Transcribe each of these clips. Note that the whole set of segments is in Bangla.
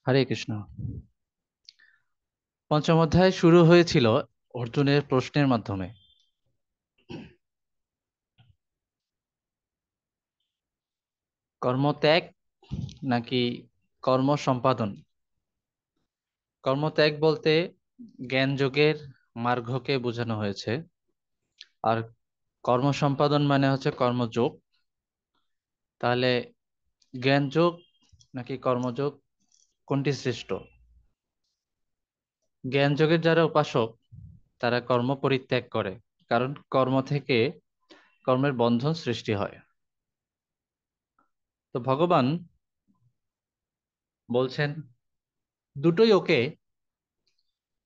হরে কৃষ্ণ। পঞ্চম অধ্যায় শুরু হয়েছিল অর্জুনের প্রশ্নের মাধ্যমে। কর্মত্যাগ নাকি কর্ম সম্পাদন? কর্মত্যাগ বলতে জ্ঞান যোগের মার্গকে বোঝানো হয়েছে, আর কর্ম সম্পাদন মানে হচ্ছে কর্মযোগ। তাহলে জ্ঞান যোগ নাকি কর্মযোগ, কোনটি শ্রেষ্ঠ? জ্ঞান যোগের যারা উপাসক তারা কর্ম পরিত্যাগ করে, কারণ কর্ম থেকে কর্মের বন্ধন সৃষ্টি হয়। তো ভগবান বলছেন দুটোই ওকে,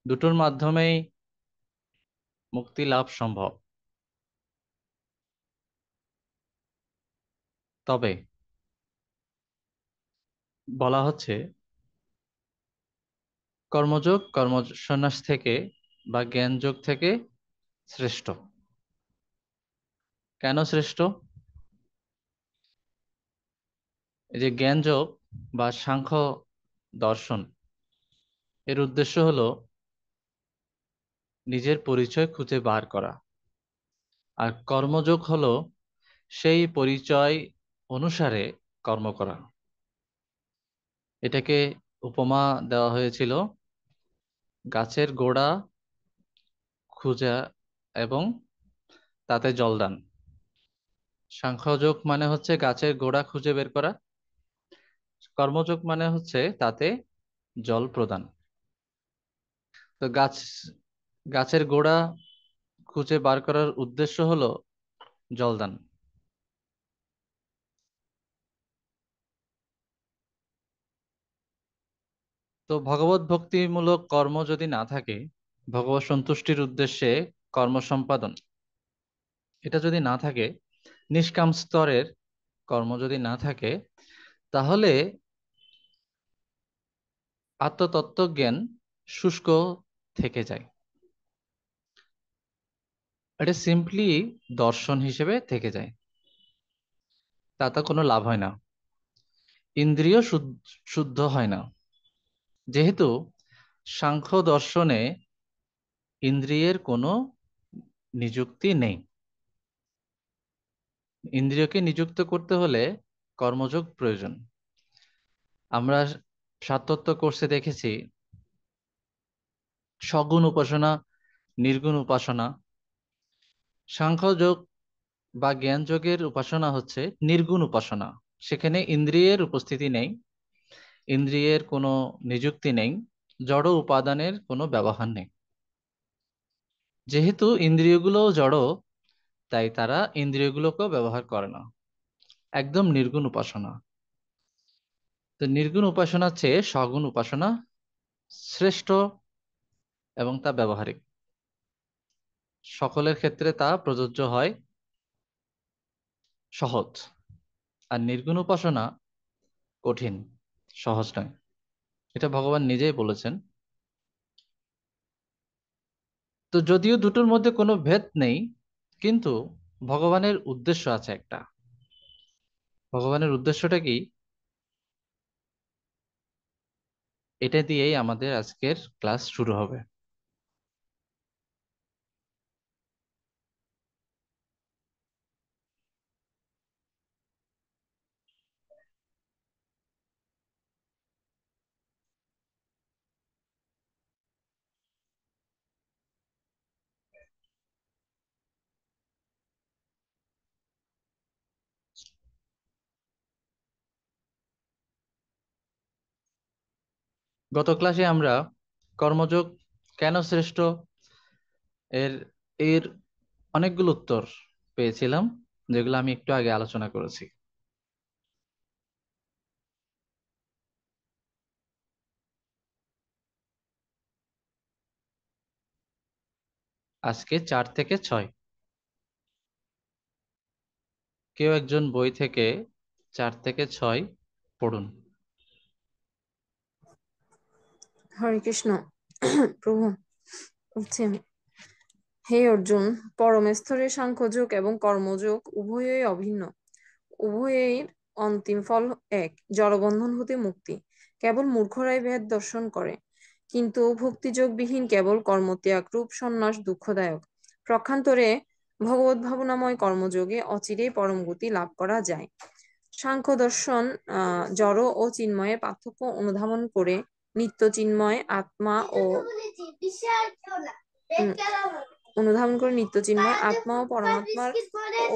দুটোর মাধ্যমেই মুক্তি লাভ সম্ভব। তবে বলা হচ্ছে কর্মযোগ কর্ম সন্ন্যাস থেকে বা জ্ঞান যোগ থেকে শ্রেষ্ঠ। কেন শ্রেষ্ঠ? এই যে জ্ঞান যোগ বা সাংখ্য দর্শন, এর উদ্দেশ্য হলো নিজের পরিচয় খুঁজে বার করা, আর কর্মযোগ হলো সেই পরিচয় অনুসারে কর্ম করা। এটাকে উপমা দেওয়া হয়েছিল গাছের গোড়া খুঁজা এবং তাতে জলদান। সাংখ্যযোগ মানে হচ্ছে গাছের গোড়া খুঁজে বের করা, কর্মযোগ মানে হচ্ছে তাতে জল প্রদান। তো গাছের গোড়া খুঁজে বার করার উদ্দেশ্য হলো জলদান। তো ভগবত ভক্তিমূলক কর্ম যদি না থাকে, ভগবত সন্তুষ্টির উদ্দেশ্যে কর্ম সম্পাদন, এটা যদি না থাকে, নিষ্কাম স্তরের কর্ম যদি না থাকে, তাহলে আত্মতত্ত্বজ্ঞান শুষ্ক থেকে যায়। এটা সিম্পলি দর্শন হিসেবে থেকে যায়, তাতে কোনো লাভ হয় না, ইন্দ্রিয় শুদ্ধ হয় না। যেহেতু সাংখ্য দর্শনে ইন্দ্রিয়ের কোনো নিযুক্তি নেই, ইন্দ্রিয়কে নিযুক্ত করতে হলে কর্মযোগ প্রয়োজন। আমরা সাতত্ব কোর্সে দেখেছি সগুণ উপাসনা, নির্গুণ উপাসনা। সাংখ্যযোগ বা জ্ঞান যোগের উপাসনা হচ্ছে নির্গুণ উপাসনা, সেখানে ইন্দ্রিয়ের উপস্থিতি নেই, ইন্দ্রিয়ের কোনো নিযুক্তি নেই, জড় উপাদানের কোনো ব্যবহার নেই। যেহেতু ইন্দ্রিয়গুলোও জড়, তাই তারা ইন্দ্রিয়গুলোকেও ব্যবহার করে না, একদম নির্গুণ উপাসনা। তো নির্গুণ উপাসনার চেয়ে সগুণ উপাসনা শ্রেষ্ঠ, এবং তা ব্যবহারিক, সকলের ক্ষেত্রে তা প্রযোজ্য হয়, সহজ। আর নির্গুণ উপাসনা কঠিন, সহজ নয়, এটা ভগবান নিজেই বলেছেন। তো যদিও দুটোর মধ্যে কোনো ভেদ নেই, কিন্তু ভগবানের উদ্দেশ্য আছে একটা। ভগবানের উদ্দেশ্যটা কি, এটা দিয়েই আমাদের আজকের ক্লাস শুরু হবে। গত ক্লাসে আমরা কর্মযোগ কেন শ্রেষ্ঠ এর এর অনেকগুলো উত্তর পেয়েছিলাম, যেগুলো আমি একটু আগে আলোচনা করেছি। আজকে 4 থেকে 6, কেউ একজন বই থেকে 4 থেকে 6 পড়ুন। হরে কৃষ্ণ। প্রভু, বলছি আমি, হে অর্জুন, পরম স্তরের সাংখ্যযোগ এবং কর্মযোগ উভয়ই অভিন্ন। উভয়ের অন্তিম ফল এক, জড়বন্ধন হতে মুক্তি। কেবল মূর্খরাই ভেদ দর্শন করে। কিন্তু ভক্তিযোগবিহীন কেবল কর্মত্যাগ রূপ সন্ন্যাস দুঃখদায়ক। প্রক্ষান্তরে ভগবত ভাবনাময় কর্মযোগে অচিরেই পরম গতি লাভ করা যায়। সাংখ্য দর্শন জড় ও চিন্ময়ের পার্থক্য অনুধাবন করে নিত্য চিন্ময় আত্মা ও আত্মা ও পরমাত্মার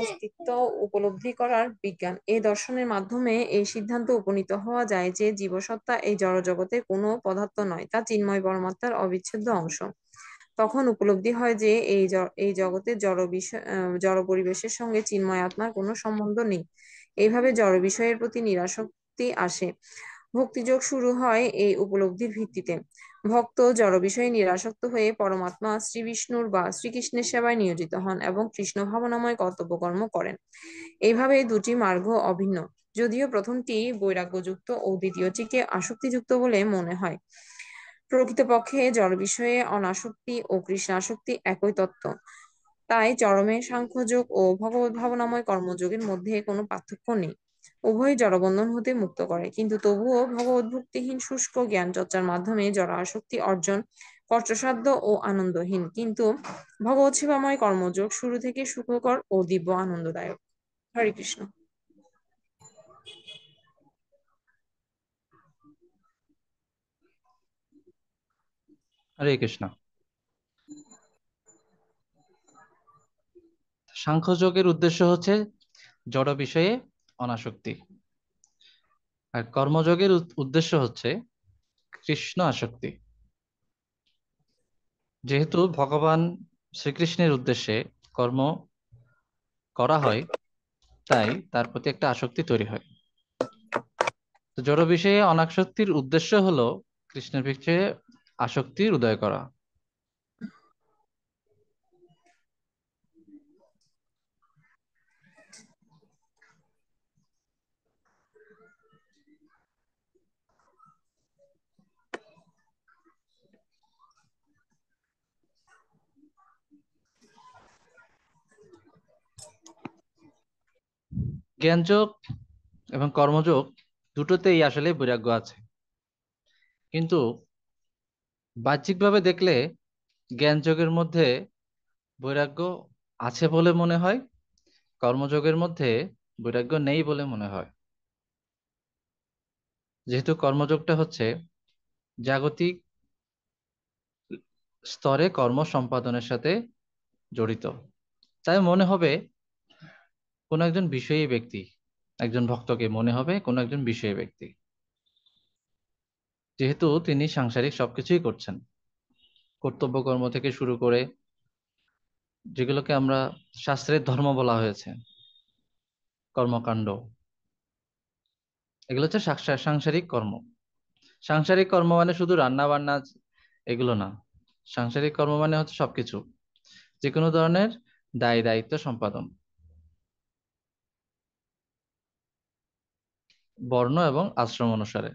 অস্তিত্ব উপলব্ধি করার বিজ্ঞান। এই দর্শনের মাধ্যমে এই সিদ্ধান্ত উপনীত হওয়া যায় যে জীবসত্তা এই জড় জগতের কোনো পদার্থ নয়, তা চিন্ময় পরমাত্মার অবিচ্ছেদ্য অংশ। তখন উপলব্ধি হয় যে এই জগতের জড় পরিবেশের সঙ্গে চিন্ময় আত্মার কোনো সম্বন্ধ নেই। এইভাবে জড় বিষয়ের প্রতি নিরাসক্তি আসে। ভক্তিযোগ শুরু হয় এই উপলব্ধির ভিত্তিতে। ভক্ত জড় বিষয়ে নিরাসক্ত হয়ে পরমাত্মা শ্রী বিষ্ণুর বা শ্রীকৃষ্ণের সেবায় নিয়োজিত হন এবং কৃষ্ণ ভাবনাময় কর্তব্যকর্ম করেন। এইভাবে দুটি মার্গ অভিন্ন, যদিও প্রথমটি বৈরাগ্যযুক্ত ও দ্বিতীয়টিকে আসক্তিযুক্ত বলে মনে হয়। প্রকৃতপক্ষে জড় বিষয়ে অনাসক্তি ও কৃষ্ণাসক্তি একই তত্ত্ব। তাই চরমে সাংখ্যযোগ ও ভগবত ভাবনাময় কর্মযোগের মধ্যে কোনো পার্থক্য নেই। উভয়ই জড়বন্ধন হতে মুক্ত করে, কিন্তু তবুও ভগবত ভক্তিহীন শুষ্ক জ্ঞান চর্চার মাধ্যমে জড় আসক্তি অর্জন কষ্টসাধ্য ও আনন্দহীন, কিন্তু ভগবত সেবাময় কর্মযোগ শুরু থেকে সুখকর ও দিব্য আনন্দদায়ক। হরে কৃষ্ণ। হরে কৃষ্ণ। সাংখ্যযোগের উদ্দেশ্য হচ্ছে জড় বিষয়ে অনাসক্তি, আর কর্মযোগের উদ্দেশ্য হচ্ছে কৃষ্ণ আসক্তি। যেহেতু ভগবান শ্রীকৃষ্ণের উদ্দেশ্যে কর্ম করা হয়, তাই তার প্রতি একটা আসক্তি তৈরি হয়। তো জড় বিষয়ে অনাসক্তির উদ্দেশ্য হলো কৃষ্ণের বিষয়ে আসক্তির উদয় করা। জ্ঞানযোগ এবং কর্মযোগ দুটোতেই আসলে বৈরাগ্য আছে, কিন্তু বাহ্যিকভাবে দেখলে জ্ঞানযোগের মধ্যে বৈরাগ্য আছে বলে মনে হয়, কর্মযোগের মধ্যে বৈরাগ্য নেই বলে মনে হয়। যেহেতু কর্মযোগটা হচ্ছে জাগতিক স্তরে কর্ম সম্পাদনের সাথে জড়িত, তাই মনে হবে কোনো একজন বিষয়ী ব্যক্তি, একজন ভক্তকে মনে হবে কোনো একজন বিষয়ী ব্যক্তি, যেহেতু তিনি সাংসারিক সবকিছুই করছেন, কর্তব্য কর্ম থেকে শুরু করে যেগুলোকে আমরা শাস্ত্রের ধর্ম বলা হয়েছে, কর্মকাণ্ড, এগুলো হচ্ছে সাংসারিক কর্ম। সাংসারিক কর্ম মানে শুধু রান্না বান্না এগুলো না, সাংসারিক কর্ম মানে হচ্ছে সবকিছু, যে কোনো ধরনের দায় দায়িত্ব সম্পাদন, বর্ণ এবং আশ্রম অনুসারে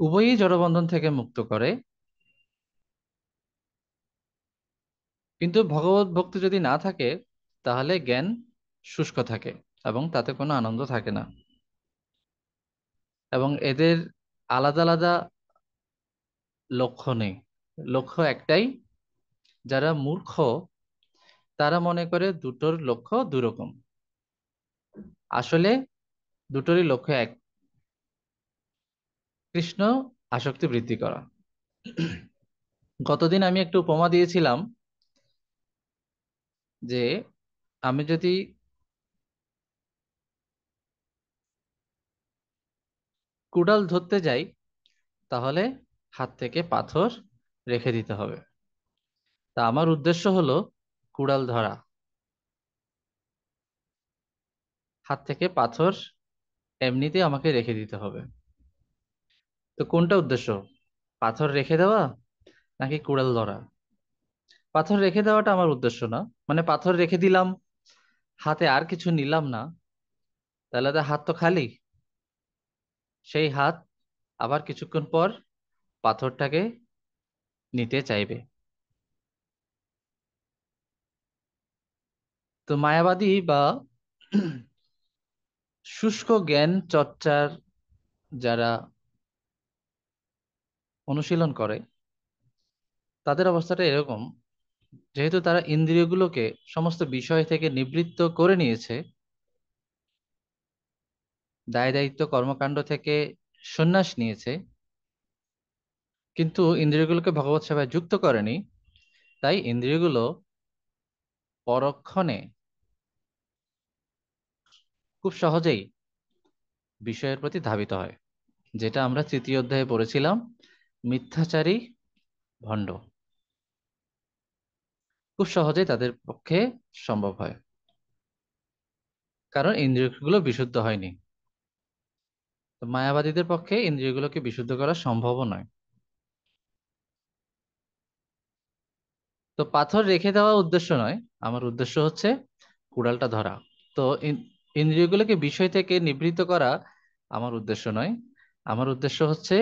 উভয়ই জড়বন্ধন থেকে মুক্ত করে। কিন্তু ভগবত ভক্তি যদি না থাকে, তাহলে জ্ঞান শুষ্ক থাকে এবং তাতে কোনো আনন্দ থাকে না। এবং এদের আলাদা আলাদা লক্ষ্য নেই, লক্ষ্য একটাই। যারা মূর্খ তারা মনে করে দুটোর লক্ষ্য দুরকম, আসলে দুটোরই লক্ষ্য এক, কৃষ্ণ আসক্তি বৃদ্ধি করা। গতদিন আমি একটু উপমা দিয়েছিলাম যে আমি যদি কুড়াল ধরতে যাই, তাহলে হাত থেকে পাথর রেখে দিতে হবে। তা আমার উদ্দেশ্য হলো কুড়াল ধরা, হাত থেকে পাথর এমনিতে আমাকে রেখে দিতে হবে। তো কোনটা উদ্দেশ্য, পাথর রেখে দেওয়া নাকি কুড়াল ধরা? পাথর রেখে দেওয়াটা আমার উদ্দেশ্য না, মানে পাথর রেখে দিলাম, হাতে আর কিছু নিলাম না, তাহলে তো হাত তো খালি। সেই হাত আবার কিছুক্ষণ পর পাথরটাকে নিতে চাইবে। তো মায়াবাদী বা শুষ্ক জ্ঞান চর্চার যারা অনুশীলন করে তাদের অবস্থাটা এরকম, যেহেতু তারা ইন্দ্রিয়গুলোকে সমস্ত বিষয় থেকে নিবৃত্ত করে নিয়েছে, দায় দায়িত্ব কর্মকাণ্ড থেকে সন্ন্যাস নিয়েছে, কিন্তু ইন্দ্রিয়গুলোকে ভগবত সেবায় যুক্ত করেনি, তাই ইন্দ্রিয়গুলো পরক্ষণে খুব সহজেই বিষয়ের প্রতি ধাবিত হয়, যেটা আমরা তৃতীয় অধ্যায়ে পড়েছিলাম, মিথ্যাচারী ভণ্ড। খুব সহজেই তাদের পক্ষে সম্ভব হয়, কারণ ইন্দ্রিয়গুলো বিশুদ্ধ হয়নি। তো মায়াবাদীদের পক্ষে ইন্দ্রিয়গুলোকে বিশুদ্ধ করা সম্ভবও নয়। তো পাথর রেখে দেওয়া উদ্দেশ্য নয়, আমার উদ্দেশ্য হচ্ছে কুড়ালটা ধরা। তো ইন্দ্রিয়গুলোকে বিষয় থেকে নিবৃত্ত করা আমার উদ্দেশ্য নয়, আমার উদ্দেশ্য হচ্ছে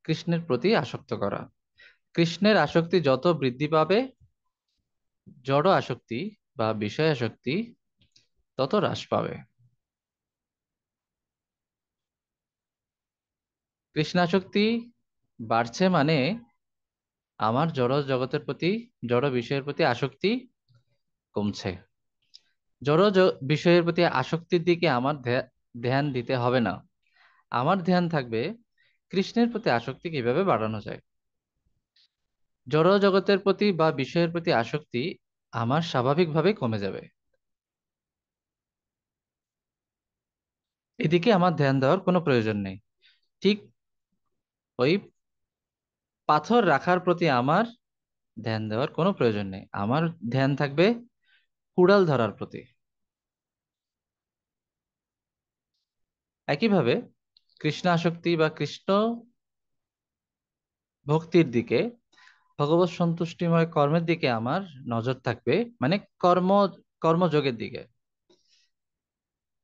কৃষ্ণের প্রতি আসক্ত করা। কৃষ্ণের আসক্তি যত বৃদ্ধি পাবে, জড় আসক্তি বা বিষয় আসক্তি তত হ্রাস পাবে। কৃষ্ণাসক্তি বাড়ছে মানে আমার জড় জগতের প্রতি, জড় বিষয়ের প্রতি আসক্তি কমছে। বিষয়ের প্রতি আসক্তির দিকে আমার ধ্যান দিতে হবে না, আমার ধ্যান থাকবে কৃষ্ণের প্রতি আসক্তি কিভাবে বাড়ানো যায়। জড় জগতের প্রতি বা বিষয়ের প্রতি আসক্তি আমার স্বাভাবিকভাবে কমে যাবে, এদিকে আমার ধ্যান দেওয়ার কোনো প্রয়োজন নেই। ঠিক ওই পাথর রাখার প্রতি আমার ধ্যান দেওয়ার কোনো প্রয়োজন নেই, আমার ধ্যান থাকবে কুড়াল ধরার প্রতি। একইভাবে কৃষ্ণ আসক্তি বা কৃষ্ণ ভক্তির দিকে, ভগবত সন্তুষ্টিময় কর্মের দিকে আমার নজর থাকবে, মানে কর্মযোগের দিকে।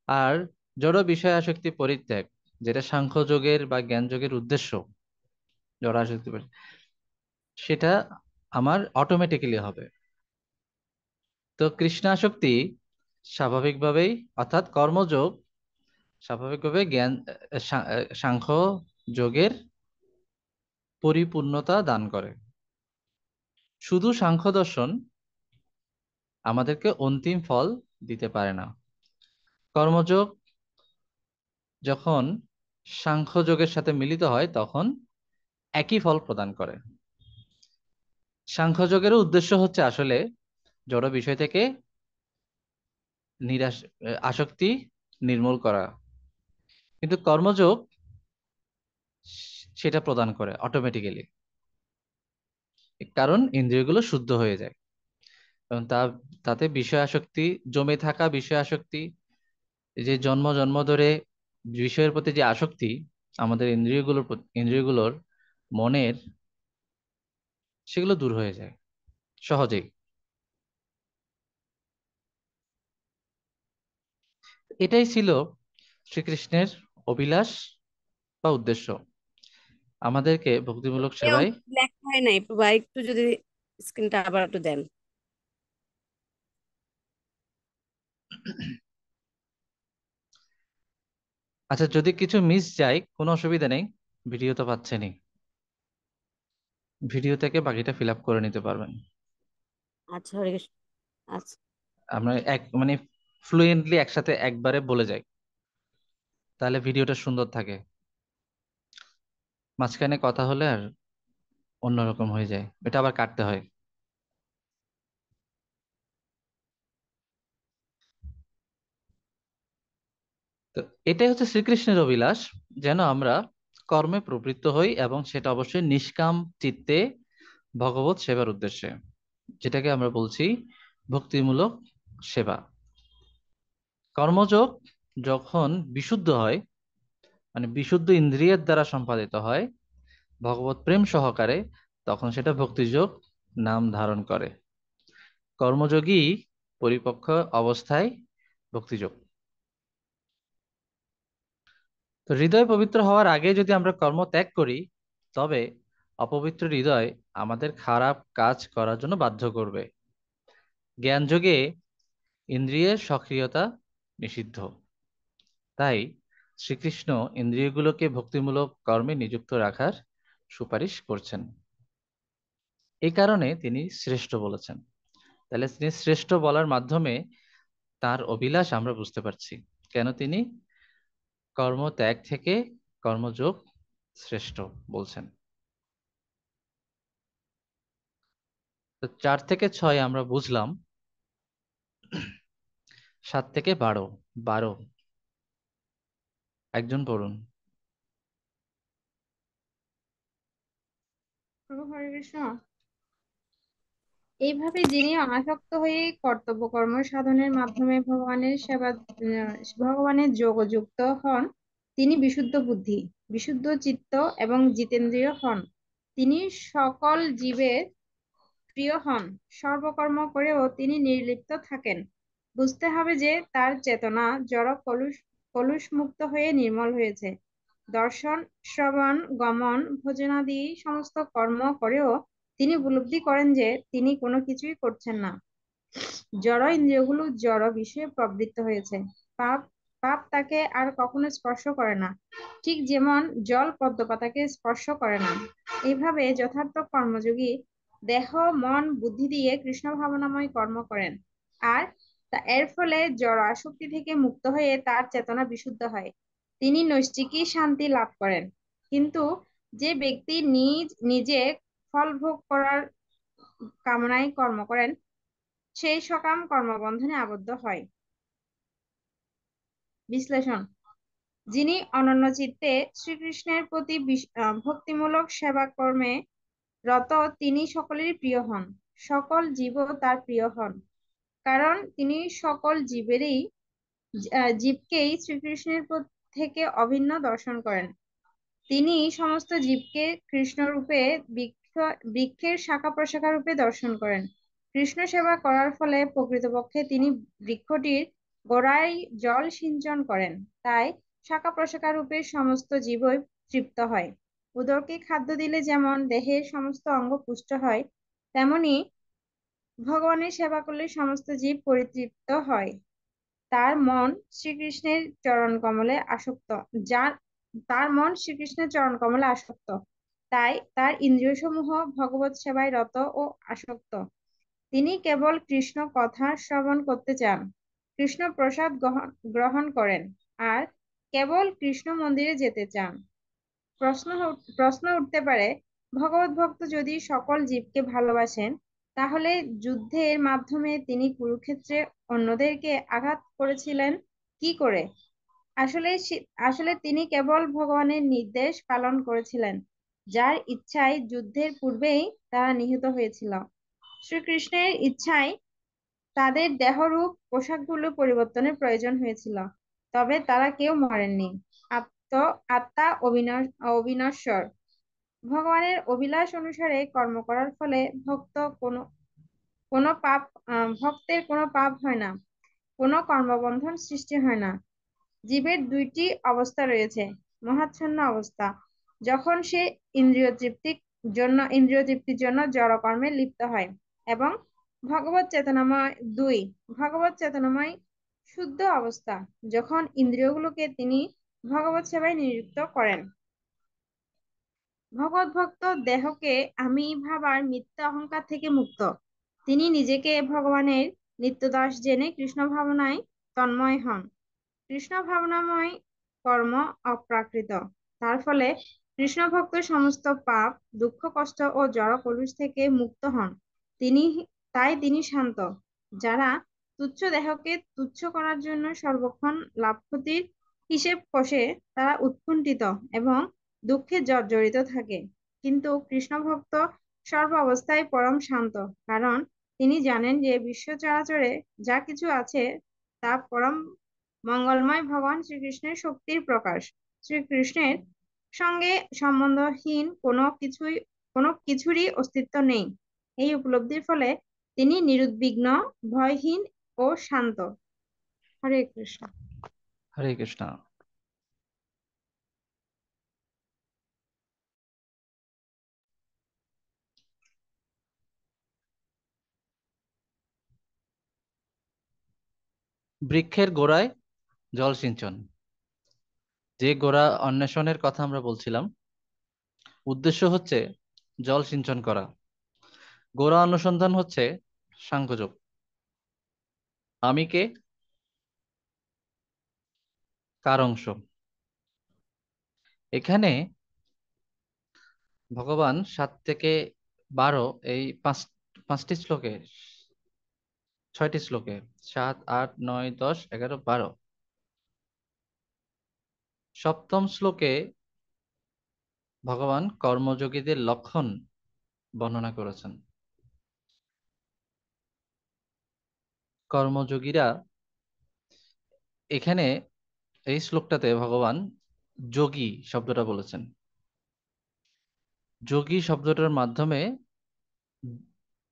আর জড় বিষয় আসক্তি পরিত্যাগ, যেটা সাংখ্য যোগের বা জ্ঞান যোগের উদ্দেশ্য, জড় আসক্তি সেটা আমার অটোমেটিক্যালি হবে। তো কৃষ্ণ আসক্তি স্বাভাবিকভাবেই, অর্থাৎ কর্মযোগ স্বাভাবিকভাবে জ্ঞান সাংখ্য যোগের পরিপূর্ণতা দান করে। শুধু সাংখ্য দর্শন আমাদেরকে অন্তিম ফল দিতে পারে না। কর্মযোগ যখন সাংখ্য যোগের সাথে মিলিত হয় তখন একই ফল প্রদান করে। সাংখ্য যোগের উদ্দেশ্য হচ্ছে আসলে জড় বিষয় থেকে নিরাশ আসক্তি নির্মূল করা, কিন্তু কর্মযোগ সেটা প্রদান করে অটোমেটিক্যালি, কারণ ইন্দ্রিয়গুলো শুদ্ধ হয়ে যায়। এবং তাতে বিষয় আসক্তি, জমে থাকা বিষয় আসক্তি, এই যে জন্ম জন্ম ধরে বিষয়ের প্রতি যে আসক্তি আমাদের ইন্দ্রিয়গুলোর মনের, সেগুলো দূর হয়ে যায় সহজেই। এটাই ছিল শ্রীকৃষ্ণের অভিলাষ বা উদ্দেশ্য, আমাদেরকে ভক্তিমূলক এই সেবায়। অংশটা লেখা হয় নাই, বা একটু যদি স্ক্রিনটা আবার একটু দেন। আচ্ছা, যদি কিছু মিস যায় কোনো অসুবিধা নেই, ভিডিও তো পাচ্ছেনই, ভিডিও থেকে বাকিটা ফিল আপ করে নিতে পারবেন। আচ্ছা, হরে কৃষ্ণ। আচ্ছা। আমরা মানে ফ্লুয়েন্টলি একসাথে একবারে বলে যাই, তাহলে ভিডিওটা সুন্দর থাকে। মাঝখানে কথা হলে আর অন্যরকম হয়ে যায়, এটা আবার কাটতে হয়। তো এটাই হচ্ছে শ্রীকৃষ্ণের অভিলাষ, যেন আমরা কর্মে প্রবৃত্ত হই, এবং সেটা অবশ্যই নিষ্কাম চিত্তে ভগবত সেবার উদ্দেশ্যে, যেটাকে আমরা বলছি ভক্তিমূলক সেবা। কর্মযোগ যখন বিশুদ্ধ হয়, মানে বিশুদ্ধ ইন্দ্রিয়ের দ্বারা সম্পাদিত হয় ভগবত প্রেম সহকারে, তখন সেটা ভক্তিযোগ নাম ধারণ করে। কর্মযোগী পরিপক্ক অবস্থায় ভক্তিযোগ। তো হৃদয় পবিত্র হওয়ার আগে যদি আমরা কর্ম ত্যাগ করি, তবে অপবিত্র হৃদয় আমাদের খারাপ কাজ করার জন্য বাধ্য করবে। জ্ঞান যোগে ইন্দ্রিয়ের সক্রিয়তা নিষিদ্ধ। তাই শ্রীকৃষ্ণ ইন্দ্রিয়গুলোকে ভক্তিমূলক কর্মে নিযুক্ত রাখার সুপারিশ করছেন। এই কারণে তিনি শ্রেষ্ঠ বলেছেন। তাহলে তিনি শ্রেষ্ঠ বলার মাধ্যমে তার অভিলাষ আমরা বুঝতে পারছি, কেন তিনি কর্মত্যাগ থেকে কর্মযোগ শ্রেষ্ঠ বলছেন। তো 4 থেকে 6 আমরা বুঝলাম। 7 থেকে 12, 12 একজন পড়ুন। প্রভু হরে কৃষ্ণ। এইভাবে যিনি অনাসক্ত হয়ে কর্তব্য কর্ম সাধনের মাধ্যমে ভগবানের যোগযুক্ত হন, তিনি বিশুদ্ধ বুদ্ধি, বিশুদ্ধ চিত্ত এবং জিতেন্দ্রিয় হন। তিনি সকল জীবের প্রিয় হন। সর্বকর্ম করেও তিনি নির্লিপ্ত থাকেন। বুঝতে হবে যে তার চেতনা জড় কলুষমুক্ত হয়ে নির্মল হয়েছে। দর্শন, শ্রবণ, গমন, ভোজনাদি সমস্ত কর্ম করেও তিনি উপলব্ধি করেন যে তিনি কোনো কিছুই করছেন না। জড় ইন্দ্রিয়গুলো জড় বিষয়ে প্রবৃত্ত হয়েছে। পাপ পাপ তাকে আর কখনো স্পর্শ করে না, ঠিক যেমন জল পদ্মপাতাকে স্পর্শ করে না। এইভাবে যথার্থ কর্মযোগী দেহ, মন, বুদ্ধি দিয়ে কৃষ্ণ ভাবনাময় কর্ম করেন, আর এর ফলে জড় আসক্তি থেকে মুক্ত হয়ে তার চেতনা বিশুদ্ধ হয়। তিনি নৈষ্ঠিকী শান্তি লাভ করেন। কিন্তু যে ব্যক্তি নিজে ফল ভোগ করার কামনায় কর্ম করেন, সেই সকাম কর্মবন্ধনে আবদ্ধ হয়। বিশ্লেষণ: যিনি অনন্য চিত্তে শ্রীকৃষ্ণের প্রতি ভক্তিমূলক সেবা কর্মে রত, তিনি সকলেরই প্রিয় হন। সকল জীবও তার প্রিয় হন, কারণ তিনি সকল জীবকেই শ্রীকৃষ্ণের থেকে অভিন্ন দর্শন করেন। তিনি সমস্ত জীবকে কৃষ্ণরূপে, বৃক্ষের শাখা প্রশাখা রূপে দর্শন করেন। কৃষ্ণ সেবা করার ফলে প্রকৃতপক্ষে তিনি বৃক্ষটির গোড়ায় জল সিঞ্চন করেন, তাই শাখা প্রশাখা রূপে সমস্ত জীবই তৃপ্ত হয়। উদরকে খাদ্য দিলে যেমন দেহের সমস্ত অঙ্গ পুষ্ট হয়, তেমনি ভগবানের সেবা করলে সমস্ত জীব পরিতৃপ্ত হয়। তার মন শ্রীকৃষ্ণের চরণ কমলে আসক্ত যার তার মন শ্রীকৃষ্ণের চরণ কমলে আসক্ত, তাই তার ইন্দ্রিয় সমূহ ভগবত সেবায় রত ও আসক্ত। তিনি কেবল কৃষ্ণ কথা শ্রবণ করতে চান, কৃষ্ণ প্রসাদ গ্রহণ করেন, আর কেবল কৃষ্ণ মন্দিরে যেতে চান। প্রশ্ন উঠতে পারে, ভগবত ভক্ত যদি সকল জীবকে ভালোবাসেন, তাহলে যুদ্ধের মাধ্যমে তিনি কুরুক্ষেত্রে অন্যদেরকে আঘাত করেছিলেন কি করে? আসলে তিনি কেবল ভগবানের নির্দেশ পালন করেছিলেন, যার ইচ্ছায় যুদ্ধের পূর্বেই তারা নিহত হয়েছিল। শ্রীকৃষ্ণের ইচ্ছায় তাদের দেহরূপ পোশাকগুলো পরিবর্তনের প্রয়োজন হয়েছিল, তবে তারা কেউ মরেননি। আত্মা অবিনশ্বর। ভগবানের অভিলাষ অনুসারে কর্ম করার ফলে কোনো পাপ ভক্তের কোনো পাপ হয় না, কোনো কর্মবন্ধন সৃষ্টি হয় না। জীবের দুইটি অবস্থা রয়েছে: মোহাচ্ছন্ন অবস্থা, যখন সে ইন্দ্রিয় তৃপ্তির জন্য জড় কর্মে লিপ্ত হয়, এবং ভগবত চেতনাময় শুদ্ধ অবস্থা, যখন ইন্দ্রিয়গুলোকে তিনি ভগবত সেবায় নিযুক্ত করেন। ভগবত ভক্ত দেহকে আমি ভাবার মিথ্যা অহংকার থেকে মুক্ত। তিনি নিজেকে ভগবানের নিত্যদাস জেনে কৃষ্ণ ভাবনায় তন্ময় হন। কৃষ্ণ ভাবনাময় কর্ম অপ্রাকৃত, তার ফলে কৃষ্ণ ভক্ত সমস্ত পাপ, দুঃখ, কষ্ট ও জড় কলুষ থেকে মুক্ত হন। তাই তিনি শান্ত। যারা তুচ্ছ দেহকে তুচ্ছ করার জন্য সর্বক্ষণ লাভ ক্ষতির হিসেব কষে, তারা উৎকণ্ঠিত এবং দুঃখে জর্জরিত থাকে। কিন্তু কৃষ্ণ ভক্ত সর্ব অবস্থায় পরম শান্ত, কারণ তিনি জানেন যে বিশ্ব চরাচরে যা কিছু আছে তা পরম মঙ্গলময় ভগবান শ্রীকৃষ্ণের শক্তির প্রকাশ। শ্রীকৃষ্ণের সঙ্গে সম্বন্ধহীন কোনো কিছুরই অস্তিত্ব নেই। এই উপলব্ধির ফলে তিনি নিরুদ্বিগ্ন, ভয়হীন ও শান্ত। হরে কৃষ্ণ। হরে কৃষ্ণ। বৃক্ষের গোড়ায় জল সিঞ্চন। যে গোড়া অন্বেষণের কথা আমরা বলছিলাম, উদ্দেশ্য হচ্ছে জল সিঞ্চন করা। গোড়া অনুসন্ধান হচ্ছে সাংখ্যযোগ। আমি কে, কার অংশ। এখানে ভগবান 7 থেকে 12 এই পাঁচটি শ্লোকে, 6টি শ্লোকে, 7, 8, 9, 10, 11, 12, সপ্তম শ্লোকে ভগবান কর্মযোগীদের লক্ষণ বর্ণনা করেছেন। কর্মযোগীরা, এখানে এই শ্লোকটাতে ভগবান যোগী শব্দটা বলেছেন। যোগী শব্দটার মাধ্যমে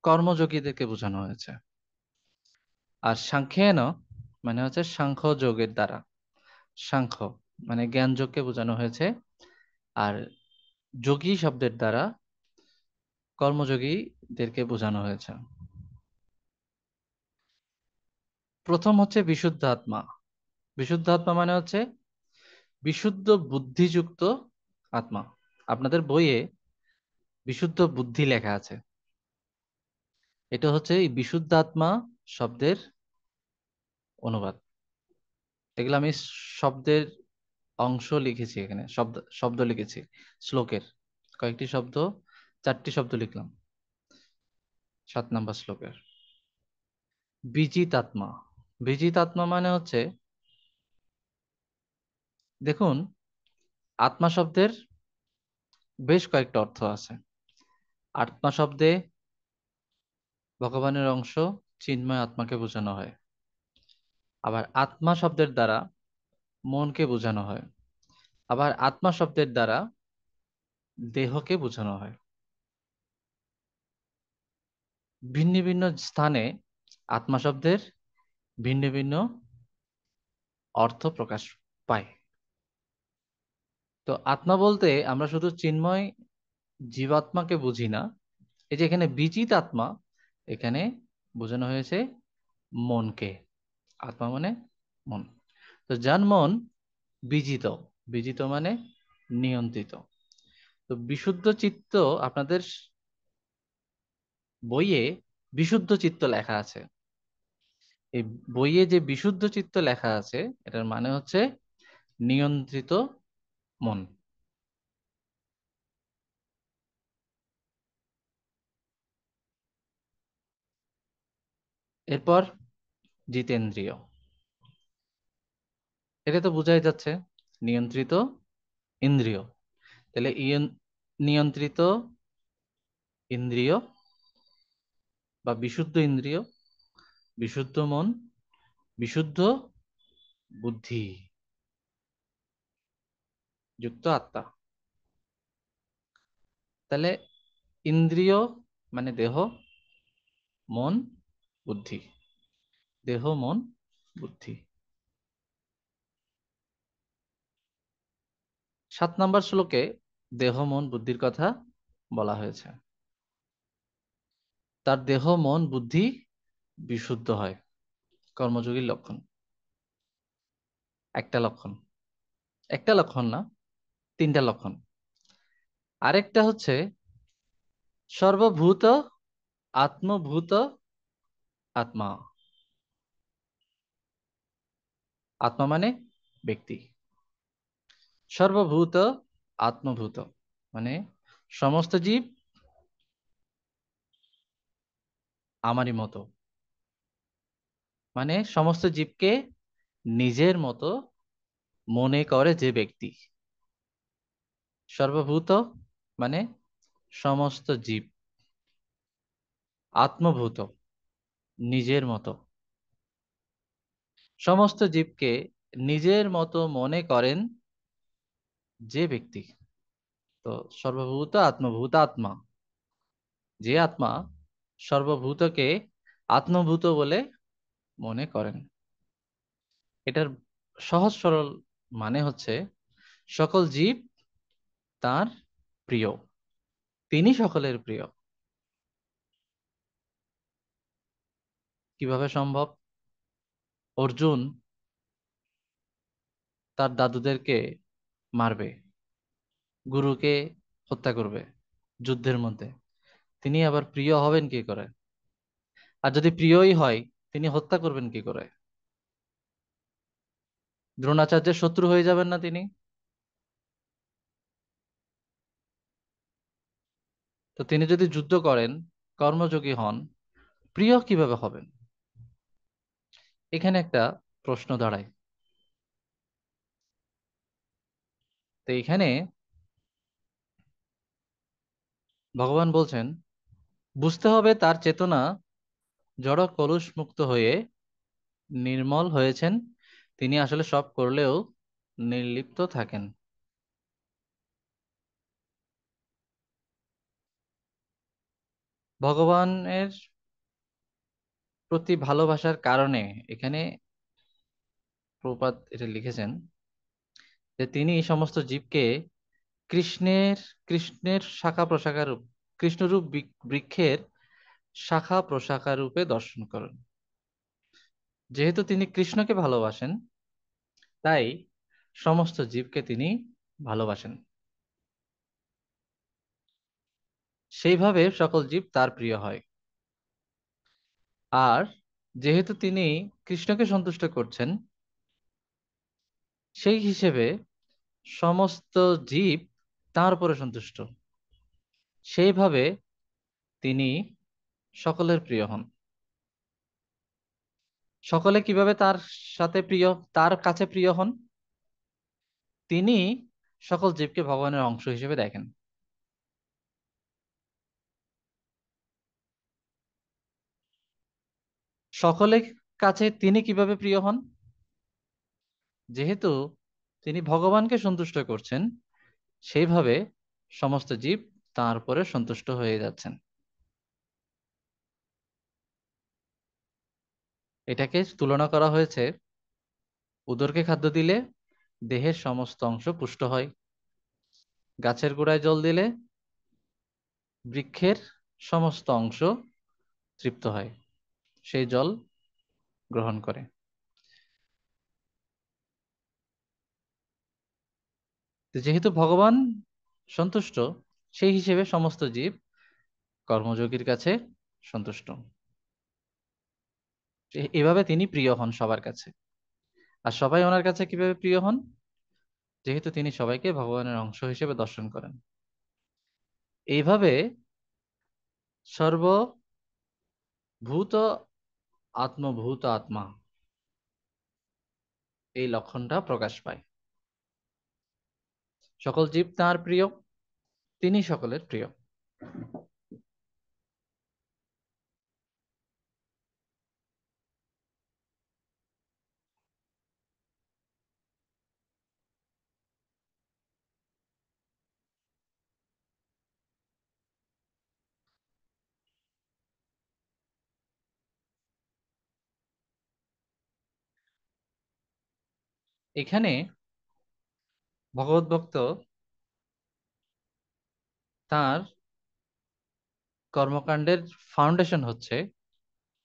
কর্মযোগীদেরকে বোঝানো হয়েছে। আর সাংখ্যেন মানে হচ্ছে সাংখ্য যোগের দ্বারা, সাংখ্য মানে জ্ঞান যোগকে বোঝানো হয়েছে। আর যোগী শব্দের দ্বারা কর্মযোগীদেরকে বোঝানো হয়েছে। প্রথম হচ্ছে বিশুদ্ধ আত্মা। বিশুদ্ধ আত্মা মানে হচ্ছে বিশুদ্ধ বুদ্ধিযুক্ত আত্মা। আপনাদের বইয়ে বিশুদ্ধ বুদ্ধি লেখা আছে। এটা হচ্ছে এই বিশুদ্ধ আত্মা শব্দের অনুবাদ। এগুলো আমি শব্দের অংশ লিখেছি, এখানে শব্দ শব্দ লিখেছি শ্লোকের কয়েকটি শব্দ, 4টি শব্দ লিখলাম 7 নম্বর শ্লোকের। বিজিত আত্মা। বিজিত আত্মা মানে হচ্ছে, দেখুন, আত্মা শব্দের বেশ কয়েকটা অর্থ আছে। আত্মা শব্দে ভগবানের অংশ চিন্ময় আত্মাকে বোঝানো হয়। আবার আত্মা শব্দের দ্বারা মনকে বোঝানো হয়। আবার আত্মা শব্দের দ্বারা দেহকে বোঝানো হয়। ভিন্ন ভিন্ন স্থানে আত্মা শব্দের ভিন্ন ভিন্ন অর্থ প্রকাশ পায়। তো আত্মা বলতে আমরা শুধু চিন্ময় জীবাত্মাকে বুঝি না। এই যে এখানে বিজিত আত্মা, এখানে বোঝানো হয়েছে মনকে। আত্মা মানে মন। তো যার মন বিজিত, বিজিত মানে নিয়ন্ত্রিত। তো বিশুদ্ধ চিত্ত, আপনাদের বইয়ে বিশুদ্ধ চিত্ত লেখা আছে। এই বইয়ে যে বিশুদ্ধ চিত্ত লেখা আছে, এটার মানে হচ্ছে নিয়ন্ত্রিত মন। এরপর জিতেন্দ্রিয়। এটা তো বোঝাই যাচ্ছে নিয়ন্ত্রিত ইন্দ্রিয়। তাহলে নিয়ন্ত্রিত ইন্দ্রিয় বা বিশুদ্ধ ইন্দ্রিয়, বিশুদ্ধ মন, বিশুদ্ধ বুদ্ধি যুক্ত আত্মা। তাহলে ইন্দ্রিয় মানে দেহ, মন, বুদ্ধি। দেহ, মন, বুদ্ধি। 7 নম্বর শ্লোকে দেহ, মন, বুদ্ধির কথা বলা হয়েছে। তার দেহ, মন, বুদ্ধি বিশুদ্ধ হয়, কর্মযোগীর লক্ষণ। একটা লক্ষণ, একটা লক্ষণ না, 3টা লক্ষণ। আরেকটা হচ্ছে সর্বভূত আত্মভূত আত্মা। আত্মা মানে ব্যক্তি। সর্বভূত আত্মভূত মানে সমস্ত জীব আমারই মতো, মানে সমস্ত জীবকে নিজের মতো মনে করে যে ব্যক্তি। সর্বভূত মানে সমস্ত জীব, আত্মভূত নিজের মতো, সমস্ত জীবকে নিজের মতো মনে করেন যে ব্যক্তি। তো সর্বভূত আত্মভূত আত্মা, যে আত্মা সর্বভূতকে আত্মভূত বলে মনে করেন। এটার সহজ সরল মানে হচ্ছে সকল জীব তার প্রিয়, তিনি সকলের প্রিয়। কিভাবে সম্ভব? অর্জুন তার দাদুদেরকে মারবে, গুরুকে হত্যা করবে যুদ্ধের মধ্যে, তিনি আবার প্রিয় হবেন কি করে? আর যদি প্রিয়ই হয়, তিনি হত্যা করবেন কি করে? দ্রোণাচার্যের শত্রু হয়ে যাবেন না তিনি? তো তিনি যদি যুদ্ধ করেন, কর্মযোগী হন, প্রিয় কিভাবে হবেন? এখানে একটা প্রশ্ন দাঁড়ায়। তো এখানে ভগবান বলছেন, বুঝতে হবে তার চেতনা জড় কলুষ মুক্ত হয়ে নির্মল হয়েছেন, তিনি আসলে সব করলেও নির্লিপ্ত থাকেন। ভগবানের প্রতি ভালোবাসার কারণে এখানে প্রভুপাদ এটা লিখেছেন যে তিনি এই সমস্ত জীবকে কৃষ্ণের কৃষ্ণের শাখা প্রশাখা রূপ, কৃষ্ণরূপ বৃক্ষের শাখা প্রশাখা রূপে দর্শন করেন। যেহেতু তিনি কৃষ্ণকে ভালোবাসেন, তাই সমস্ত জীবকে তিনি ভালোবাসেন। সেইভাবে সকল জীব তার প্রিয় হয়। আর যেহেতু তিনি কৃষ্ণকে সন্তুষ্ট করছেন, সেই হিসেবে সমস্ত জীব তার উপরে সন্তুষ্ট। সেইভাবে তিনি সকলের প্রিয় হন। সকলে কিভাবে তার সাথে প্রিয়, তার কাছে প্রিয় হন? তিনি সকল জীবকে ভগবানের অংশ হিসেবে দেখেন। সকলের কাছে তিনি কিভাবে প্রিয় হন? যেহেতু তিনি ভগবানকে সন্তুষ্ট করছেন, সেইভাবে সমস্ত জীব তার উপরে সন্তুষ্ট হয়ে যাচ্ছেন। এটাকে তুলনা করা হয়েছে, উদরকে খাদ্য দিলে দেহের সমস্ত অংশ পুষ্ট হয়, গাছের গোড়ায় জল দিলে বৃক্ষের সমস্ত অংশ তৃপ্ত হয়, সেই জল গ্রহণ করে। তো যেহেতু ভগবান সন্তুষ্ট, সেই হিসেবে সমস্ত জীব কর্মযোগীর কাছে সন্তুষ্ট। এভাবে তিনি প্রিয় হন সবার কাছে। আর সবাই ওনার কাছে কিভাবে প্রিয় হন? যেহেতু তিনি সবাইকে ভগবানের অংশ হিসেবে দর্শন করেন। এইভাবে সর্বভূত আত্মভূত আত্মা, এই লক্ষণটা প্রকাশ পায়। সকল জীব তাঁর প্রিয়, তিনি সকলের প্রিয়। এখানে ভগবত ভক্ত তার কর্মকাণ্ডের ফাউন্ডেশন হচ্ছে,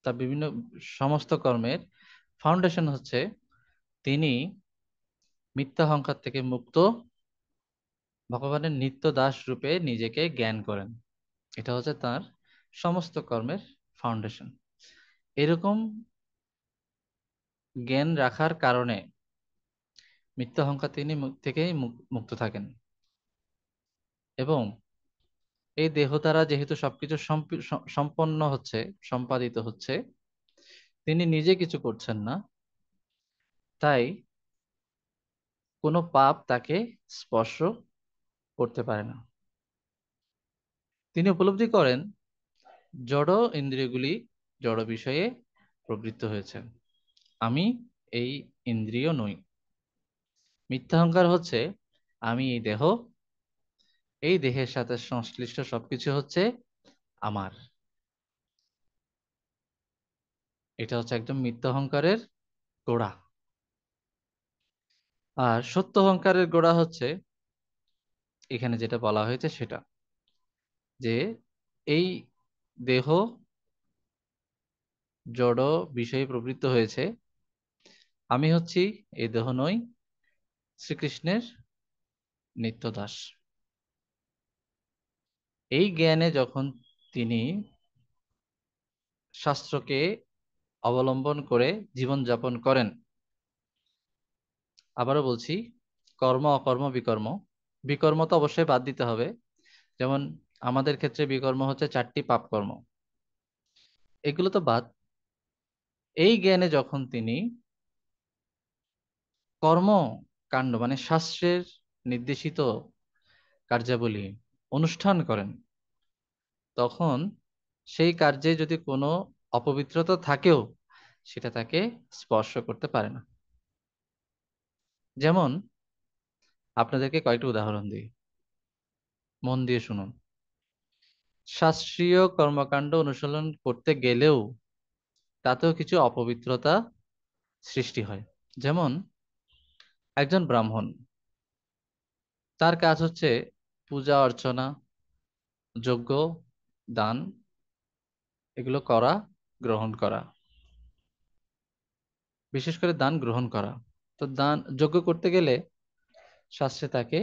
তার বিভিন্ন সমস্ত কর্মের ফাউন্ডেশন হচ্ছে তিনি মিথ্যা অহংকার থেকে মুক্ত, ভগবানের নিত্য দাস রূপে নিজেকে জ্ঞান করেন। এটা হচ্ছে তার সমস্ত কর্মের ফাউন্ডেশন। এরকম জ্ঞান রাখার কারণে মিথ্যা অহংকার তিনি থেকেই মুক্ত থাকেন। এবং এই দেহ দ্বারা যেহেতু সবকিছু সম্পন্ন হচ্ছে, সম্পাদিত হচ্ছে, তিনি নিজে কিছু করছেন না, তাই কোনো পাপ তাকে স্পর্শ করতে পারে না। তিনি উপলব্ধি করেন জড় ইন্দ্রিয়গুলি জড় বিষয়ে প্রবৃত্ত হয়েছে, আমি এই ইন্দ্রিয় নই। মিথ্যা অহংকার হচ্ছে আমি এই দেহ, এই দেহের সাথে সংশ্লিষ্ট সবকিছু হচ্ছে আমার। এটা হচ্ছে একদম মিথ্যা অহংকারের গোড়া। আর সত্য অহংকারের গোড়া হচ্ছে এখানে যেটা বলা হয়েছে সেটা, যে এই দেহ জড় বিষয়ে প্রবৃত্ত হয়েছে, আমি হচ্ছি এই দেহ নই, শ্রীকৃষ্ণের নিত্যদাস। এই জ্ঞানে যখন তিনি শাস্ত্রকে অবলম্বন করে জীবন যাপন করেন, আবারও বলছি, কর্ম অকর্ম বিকর্ম, বিকর্ম তো অবশ্যই বাদ দিতে হবে। যেমন আমাদের ক্ষেত্রে বিকর্ম হচ্ছে 4টি পাপ কর্ম, এগুলো তো বাদ। এই জ্ঞানে যখন তিনি কর্ম কাণ্ড মানে শাস্ত্রের নির্দেশিত কার্যাবলী অনুষ্ঠান করেন, তখন সেই কার্যে যদি কোনো অপবিত্রতা থাকেও সেটা তাকে স্পর্শ করতে পারে না। যেমন আপনাদেরকে কয়েকটা উদাহরণ দিই, মন দিয়ে শুনুন। শাস্ত্রীয় কর্মকাণ্ড অনুশীলন করতে গেলেও তাতেও কিছু অপবিত্রতা সৃষ্টি হয়। যেমন একজন ব্রাহ্মণ, তার কাজ হচ্ছে পূজা অর্চনা, যজ্ঞ, দান, এগুলো করা, গ্রহণ করা, বিশেষ করে দান গ্রহণ করা। তো দান যজ্ঞ করতে গেলে শাস্ত্রে তাকে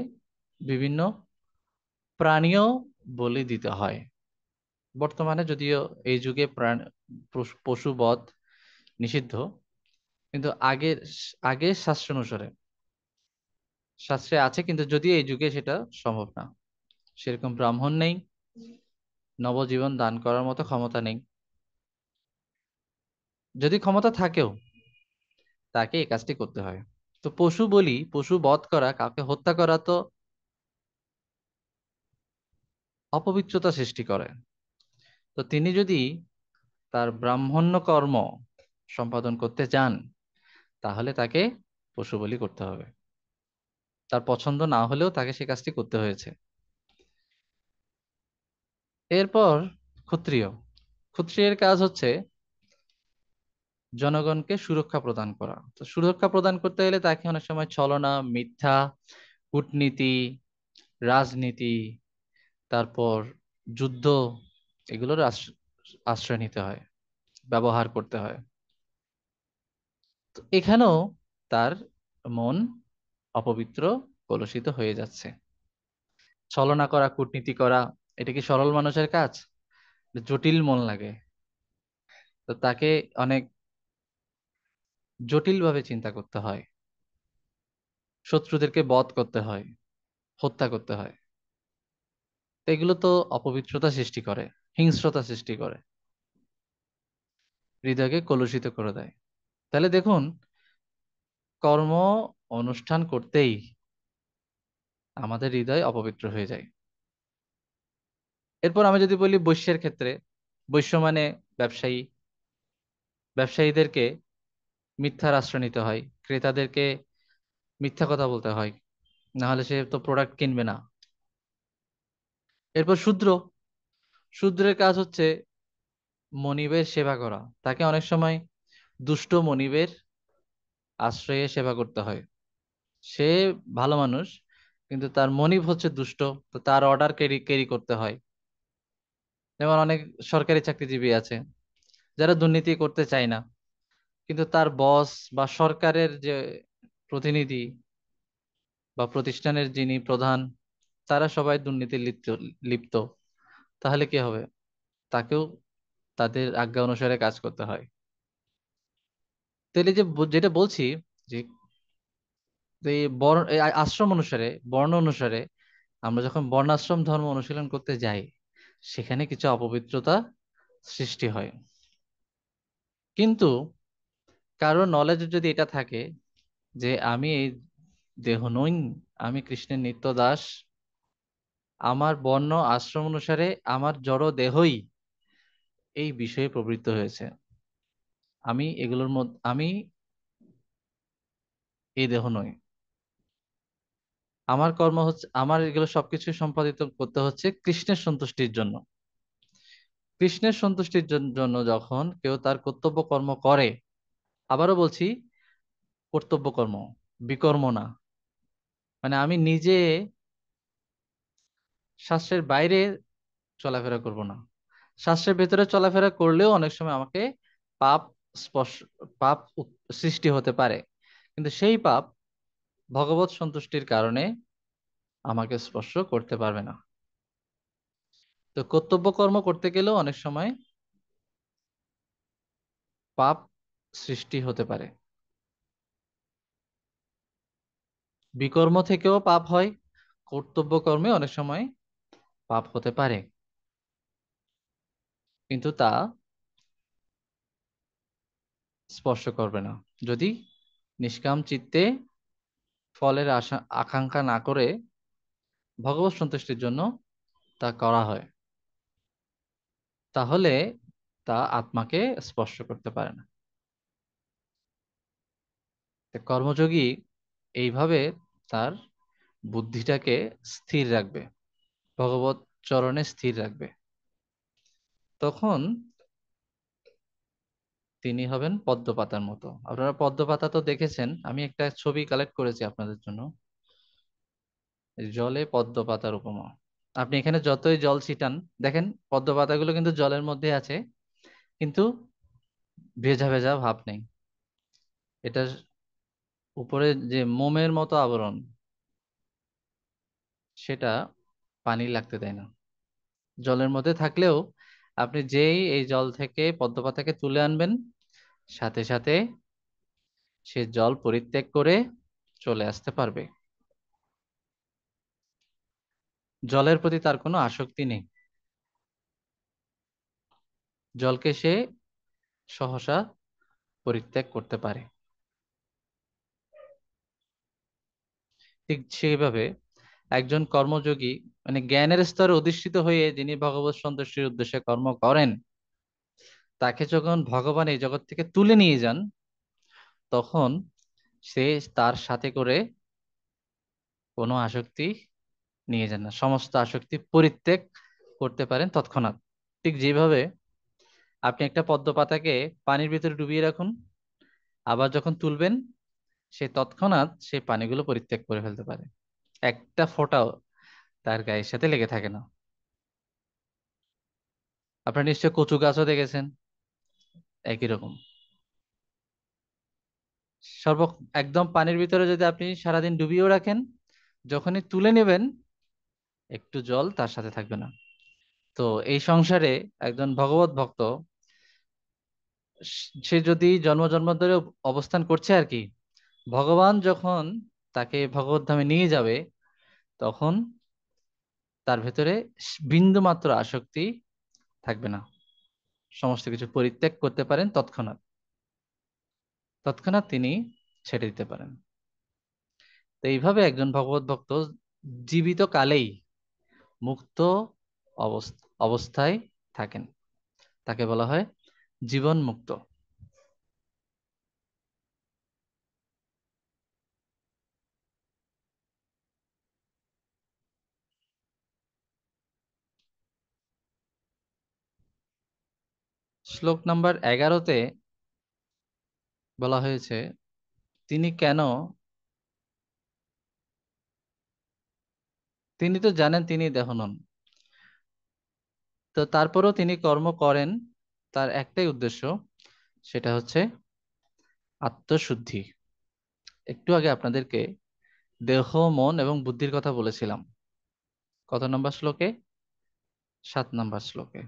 বিভিন্ন প্রাণীও বলি দিতে হয়। বর্তমানে যদিও এই যুগে পশু বধ নিষিদ্ধ, কিন্তু আগে শাস্ত্র অনুসারে শাস্ত্রে আছে, কিন্তু যদিও এই যুগে সেটা সম্ভব না। সেরকম ব্রাহ্মণ নেই, নবজীবন দান করার মতো ক্ষমতা নেই। যদি ক্ষমতা থাকেও তাকে এই কাজটি করতে হয়। তো পশু বলি, পশু বধ করা, কাউকে হত্যা করা তো অপবিত্রতা সৃষ্টি করে। তো তিনি যদি তার ব্রাহ্মণ্য কর্ম সম্পাদন করতে চান, তাহলে তাকে পশু বলি করতে হবে। তার পছন্দ না হলেও তাকে সে কাজটি করতে হয়েছে। এরপর ক্ষত্রিয়, ক্ষত্রিয়ের কাজ হচ্ছে জনগণকে সুরক্ষা প্রদান করা। তো সুরক্ষা প্রদান করতে গেলে তাকে অনেক সময় ছলনা, মিথ্যা, কূটনীতি, রাজনীতি, তারপর যুদ্ধ, এগুলোর আশ্রয় নিতে হয়, ব্যবহার করতে হয়। তো এখানেও তার মন অপবিত্র, কলুষিত হয়ে যাচ্ছে। ছলনা করা, কূটনীতি করা, এটা কি সরল মানুষের কাজ? জটিল মন লাগে। তো তাকে অনেক জটিল ভাবে চিন্তা করতে হয়, শত্রুদেরকে বধ করতে হয়, হত্যা করতে হয়। তো এগুলো তো অপবিত্রতা সৃষ্টি করে, হিংস্রতা সৃষ্টি করে, হৃদয়কে কলুষিত করে দেয়। তাহলে দেখুন, কর্ম অনুষ্ঠান করতেই আমাদের হৃদয় অপবিত্র হয়ে যায়। এরপর আমি যদি বলি বৈশ্যের ক্ষেত্রে, বৈশ্য মানে ব্যবসায়ী, ব্যবসায়ীদেরকে মিথ্যার আশ্রয় নিতে হয়, ক্রেতাদেরকে মিথ্যা কথা বলতে হয়, না হলে সে তো প্রোডাক্ট কিনবে না। এরপর শূদ্র, শূদ্রের কাজ হচ্ছে মনিবের সেবা করা। তাকে অনেক সময় দুষ্ট মনিবের আশ্রয়ে সেবা করতে হয়। সে ভালো মানুষ, কিন্তু তার মনিব হচ্ছে দুষ্ট, তো তার অর্ডার ক্যারি ক্যারি করতে হয়। যেমন অনেক সরকারি চাকরিজীবী আছে যারা দুর্নীতি করতে চায় না, কিন্তু তার বস বা সরকারের যে প্রতিনিধি বা প্রতিষ্ঠানের যিনি প্রধান, তারা সবাই দুর্নীতি লিপ্ত লিপ্ত। তাহলে কি হবে? তাকেও তাদের আজ্ঞা অনুসারে কাজ করতে হয়। তাহলে যে যেটা বলছি, যে এই এই আশ্রম অনুসারে, বর্ণ অনুসারে আমরা যখন বর্ণাশ্রম ধর্ম অনুশীলন করতে যাই, সেখানে কিছু অপবিত্রতা সৃষ্টি হয়। কিন্তু কারো নলেজ যদি এটা থাকে যে আমি এই দেহ নই, আমি কৃষ্ণের নিত্য দাস, আমার বর্ণ আশ্রম অনুসারে আমার জড় দেহই এই বিষয়ে প্রবৃত্ত হয়েছে, আমি এগুলোর মধ্যে, আমি এই দেহ নই, আমার কর্ম হচ্ছে, আমার এগুলো সবকিছু সম্পাদিত করতে হচ্ছে কৃষ্ণের সন্তুষ্টির জন্য। কৃষ্ণের সন্তুষ্টির জন্য যখন কেউ তার কর্তব্য কর্ম করে, আবারও বলছি, কর্তব্য কর্ম, বিকর্ম না। মানে আমি নিজে শাস্ত্রের বাইরে চলাফেরা করব না, শাস্ত্রের ভেতরে চলাফেরা করলেও অনেক সময় আমাকে পাপ স্পর্শ, পাপ সৃষ্টি হতে পারে। কিন্তু সেই পাপ ভগবত সন্তুষ্টির কারণে আমাকে স্পর্শ করতে পারবে না। তো কর্তব্য কর্ম করতে গেলেও অনেক সময় পাপ সৃষ্টি হতে পারে। বিকর্ম থেকেও পাপ হয়, কর্তব্য কর্মে অনেক সময় পাপ হতে পারে, কিন্তু তা স্পর্শ করবে না যদি নিষ্কাম চিত্তে ফলের আকাঙ্ক্ষা না করে ভগবত সন্তুষ্টির জন্য তা করা হয়, তাহলে তা আত্মাকে স্পর্শ করতে পারে না। তো কর্মযোগী এইভাবে তার বুদ্ধিটাকে স্থির রাখবে, ভগবত চরণে স্থির রাখবে। তখন তিনি হবেন পদ্মপাতার মতো। আপনারা পদ্মপাতা তো দেখেছেন, আমি একটা ছবি কালেক্ট করেছি আপনাদের জন্য। জলে পদ্মপাতার উপমা। আপনি এখানে যতই জল ছিটান, দেখেন পদ্মপাতাগুলো কিন্তু জলের মধ্যে আছে, কিন্তু ভেজা ভেজা ভাব নেই। এটার উপরে যে মোমের মতো আবরণ, সেটা পানি লাগতে দেয় না। জলের মধ্যে থাকলেও আপনি যেই এই জল থেকে পদ্মপাতাকে তুলে আনবেন, সাথে সাথে সে জল পরিত্যাগ করে চলে আসতে পারবে। জলের প্রতি তার কোনো আসক্তি নেই, জলকে সে সহসা পরিত্যাগ করতে পারে। ঠিক সেইভাবে একজন কর্মযোগী, মানে জ্ঞানের স্তরে অধিষ্ঠিত হয়ে যিনি ভগবত সন্তুষ্টির উদ্দেশ্যে কর্ম করেন, তাকে যখন ভগবান এই জগৎ থেকে তুলে নিয়ে যান, তখন সে তার সাথে করে কোনো আসক্তি নিয়ে যান না, সমস্ত আসক্তি পরিত্যাগ করতে পারেন তৎক্ষণাৎ। ঠিক যেভাবে আপনি একটা পদ্ম পাতাকে পানির ভিতরে ডুবিয়ে রাখুন, আবার যখন তুলবেন সে তৎক্ষণাৎ সেই পানিগুলো পরিত্যাগ করে ফেলতে পারে, একটা ফোঁটাও তার গায়ের সাথে লেগে থাকে না। আপনারা নিশ্চয় কচু গাছও দেখেছেন, একই রকম। সর্ব একদম পানির ভিতরে যদি আপনি সারাদিন ডুবিয়েও রাখেন, যখনই তুলে নেবেন একটু জল তার সাথে থাকবে না। তো এই সংসারে একজন ভগবত ভক্ত, সে যদি জন্ম জন্মান্তরে অবস্থান করছে আর কি, ভগবান যখন তাকে ভগবত ধামে নিয়ে যাবে, তখন তার ভেতরে বিন্দু মাত্র আসক্তি থাকবে না, সমস্ত কিছু পরিত্যাগ করতে পারেন তৎক্ষণাৎ, তৎক্ষণাৎ তিনি ছেড়ে দিতে পারেন। তো এইভাবে একজন ভগবত ভক্ত জীবিত কালেই মুক্ত অবস্থায় থাকেন, তাকে বলা হয় জীবন মুক্ত। শ্লোক নাম্বার 11-তে বলা হয়েছে, তিনি কেন, তিনি তো জানেন তিনি দেহ নন, তো তারপরও তিনি কর্ম করেন, তার একটাই উদ্দেশ্য, সেটা হচ্ছে আত্মশুদ্ধি। একটু আগে আপনাদেরকে দেহ, মন এবং বুদ্ধির কথা বলেছিলাম। কত নম্বর শ্লোকে? 7 নম্বর শ্লোকে।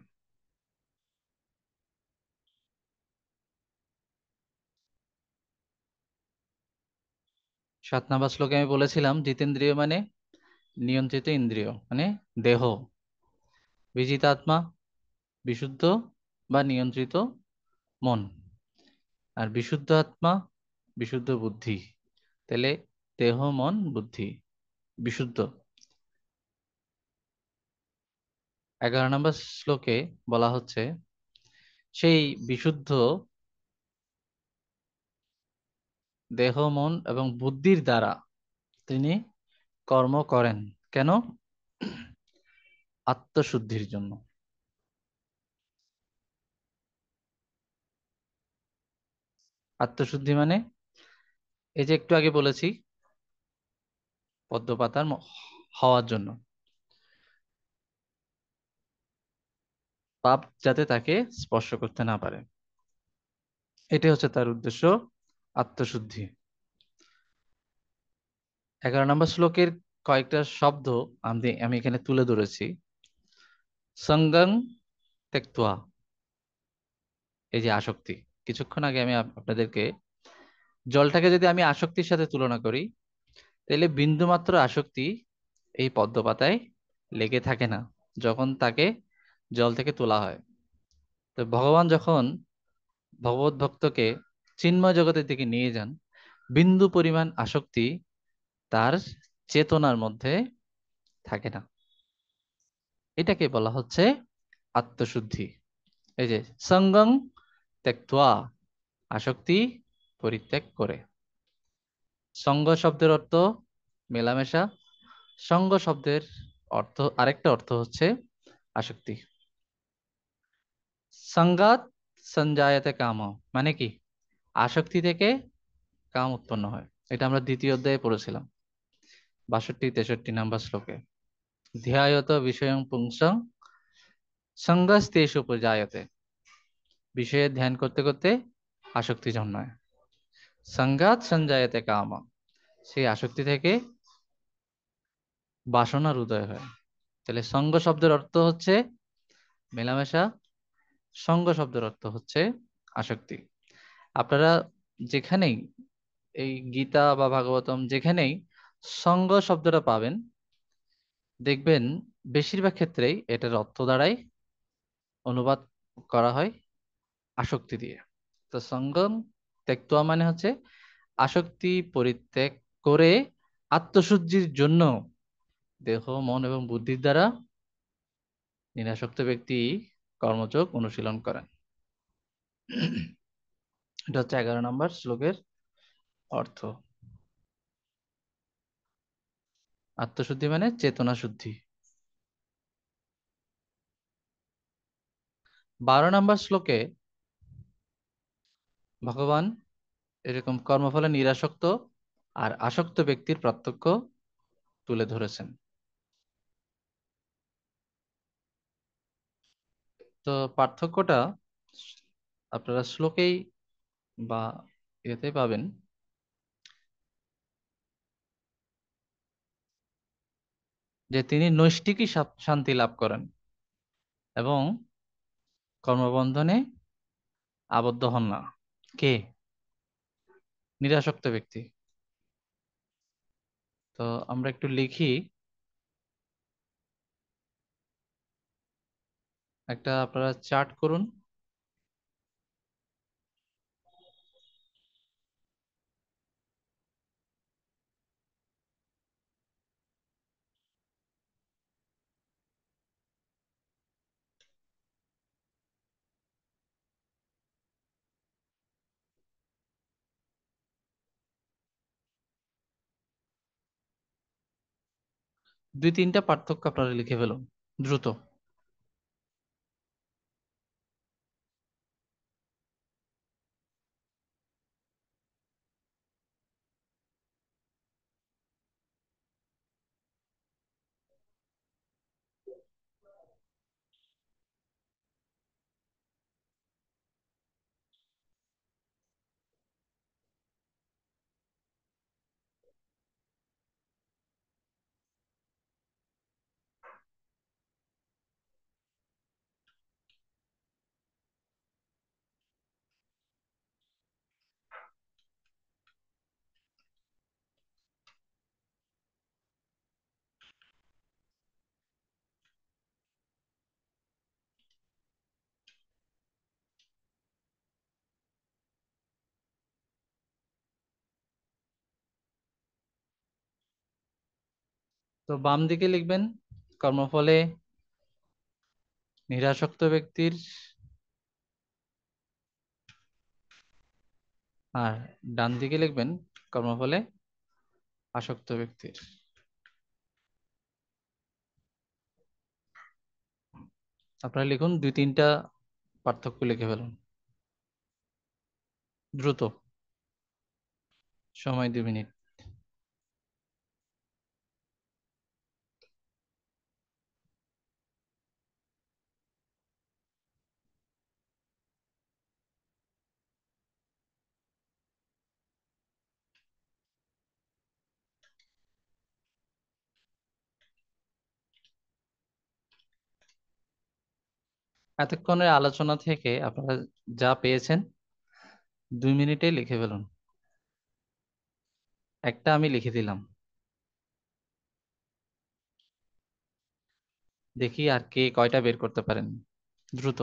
7 নম্বর শ্লোকে আমি বলেছিলাম, জিতেন্দ্রিয় মানে নিয়ন্ত্রিত ইন্দ্রিয়, মানে দেহ। বিজিতাত্মা বিশুদ্ধ বা নিয়ন্ত্রিত মন। আর বিশুদ্ধ আত্মা বিশুদ্ধ বুদ্ধি। তাহলে দেহ, মন, বুদ্ধি বিশুদ্ধ। 11 নম্বর শ্লোকে বলা হচ্ছে, সেই বিশুদ্ধ দেহ, মন এবং বুদ্ধির দ্বারা তিনি কর্ম করেন। কেন? আত্মশুদ্ধির জন্য। আত্মশুদ্ধি মানে এই যে একটু আগে বলেছি, পদ্মপাতার হওয়ার জন্য, পাপ যাতে তাকে স্পর্শ করতে না পারে, এটাই হচ্ছে তার উদ্দেশ্য, আত্মশুদ্ধি। 11 নম্বর শ্লোকের কয়েকটা শব্দ আমি আমি এখানে তুলে ধরেছি। সঙ্গং তেক্তোয়া, এই যে আসক্তি। কিছুক্ষণ আগে আমি আপনাদেরকে জলটাকে যদি আমি আসক্তির সাথে তুলনা করি, তাহলে বিন্দুমাত্র আসক্তি এই পদ্ম পাতায় লেগে থাকে না যখন তাকে জল থেকে তোলা হয়। তো ভগবান যখন ভগবত ভক্তকে চিন্ময় জগতের দিকে নিয়ে যান, বিন্দু পরিমাণ আসক্তি তার চেতনার মধ্যে থাকে না। এটাকে বলা হচ্ছে আত্মশুদ্ধি। এই যে সঙ্গং ত্যক্ত্বা, আসক্তি পরিত্যাগ করে। সঙ্গ শব্দের অর্থ মেলামেশা। সঙ্গ শব্দের অর্থ আরেকটা অর্থ হচ্ছে আসক্তি। সঙ্গাত সঞ্জায়তে কাম, মানে কি? আসক্তি থেকে কাম উৎপন্ন হয়। এটা আমরা দ্বিতীয় অধ্যায়ে পড়েছিলাম, 62-63 নম্বর শ্লোকে। ধ্যায়ত বিষয়ং পুংসং সঙ্গস্তেষু প্রজায়তে, বিষয়ে ধ্যান করতে করতে আসক্তি জন্মায়। সঙ্গাত সঞ্জায়তে কাম, সেই আসক্তি থেকে বাসনার উদয় হয়। তাহলে সঙ্গ শব্দের অর্থ হচ্ছে মেলামেশা, সঙ্গ শব্দের অর্থ হচ্ছে আসক্তি। আপনারা যেখানেই এই গীতা বা ভাগবতম যেখানেই সঙ্গ শব্দটা পাবেন, দেখবেন বেশিরভাগ ক্ষেত্রেই এটার অর্থ দ্বারাই অনুবাদ করা হয় আসক্তি দিয়ে। তো সঙ্গম ত্যক্তোয়া মানে হচ্ছে আসক্তি পরিত্যাগ করে আত্মশুদ্ধির জন্য দেহ মন এবং বুদ্ধির দ্বারা নিরাসক্ত ব্যক্তি কর্মযোগ অনুশীলন করেন। এটা হচ্ছে 11 নম্বর শ্লোকের অর্থ। আত্মশুদ্ধি মানে চেতনা শুদ্ধি। 12 নম্বর শ্লোকে ভগবান এরকম কর্মফলে নিরাসক্ত আর আসক্ত ব্যক্তির পার্থক্য তুলে ধরেছেন। তো পার্থক্যটা আপনারা শ্লোকেই বা এতে পাবেন, যে তিনি নৈষ্ঠিকই শান্তি লাভ করেন এবং কর্মবন্ধনে আবদ্ধ হন না। কে? নিরাসক্ত ব্যক্তি। তো আমরা একটু লিখি, একটা আপনারা চার্ট করুন। দুই তিনটা পার্থক্য আপনারা লিখে ফেলুন দ্রুত। তো বাম দিকে লিখবেন কর্মফলে নিরাসক্ত ব্যক্তির, আর ডান দিকে লিখবেন কর্মফলে আসক্ত ব্যক্তির। আপনারা লিখুন, দুই তিনটা পার্থক্য লিখে ফেলুন দ্রুত, সময় 2 মিনিট। এতক্ষণের আলোচনা থেকে আপনারা যা পেয়েছেন 2 মিনিটেই লিখে ফেলুন। একটা আমি লিখে দিলাম, দেখি আর কে কয়টা বের করতে পারেন। দ্রুত।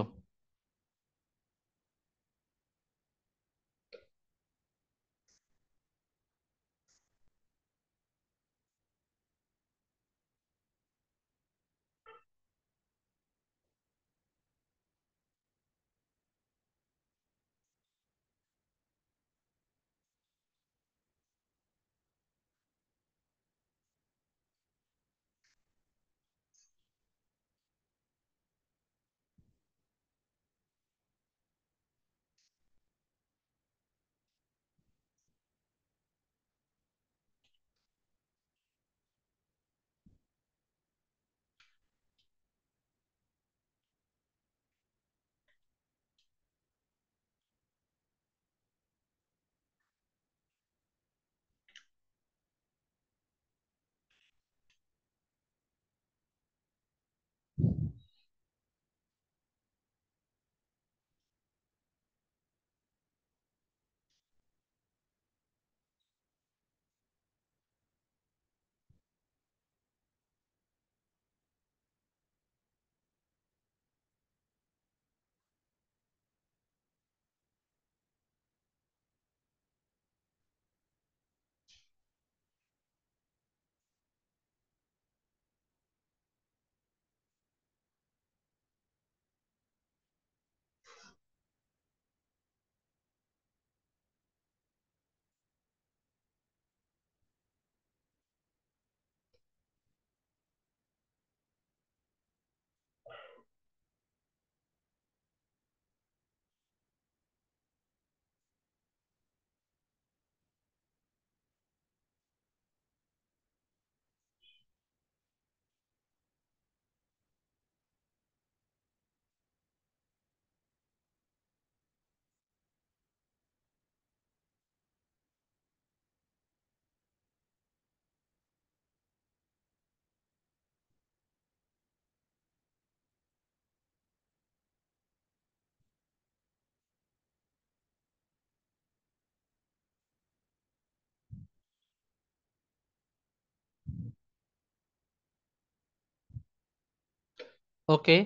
ওকে,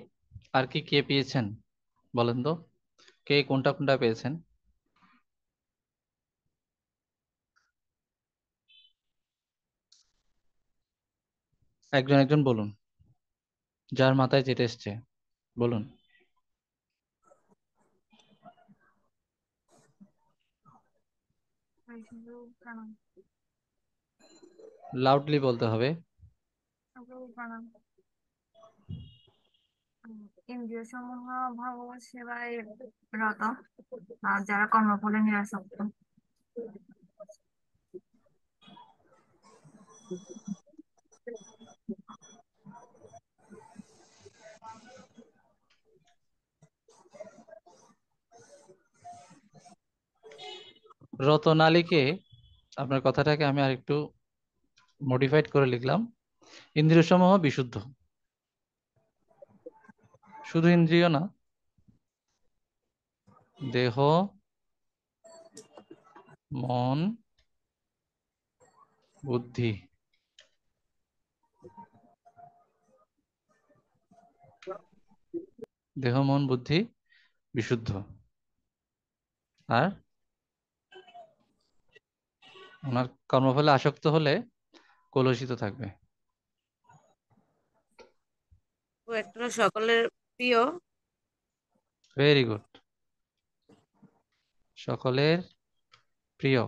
আর কি কে পেয়েছেন বলেন তো, কে কোনটা কোনটা পেয়েছেন? একজন একজন বলুন, যার মাথায় যেটা এসছে বলুন। লাউডলি বলতে হবে। ইন্দ্রিয় সমূহ ভগবত সেবায় রত, আর যারা কর্মফলে নিরাসক্ত। রতনালীকে, আপনার কথাটাকে আমি আর একটু মডিফাইড করে লিখলাম, ইন্দ্রিয়সমূহ বিশুদ্ধ। শুধু ইন্দ্রিয় না, দেহ, মন, বুদ্ধি। দেহ মন বুদ্ধি বিশুদ্ধ। আর ওনার কর্মফলে আসক্ত হলে কলুষিত থাকবে। ও একটা সকলের প্রিয়। Very good. সকলের প্রিয়।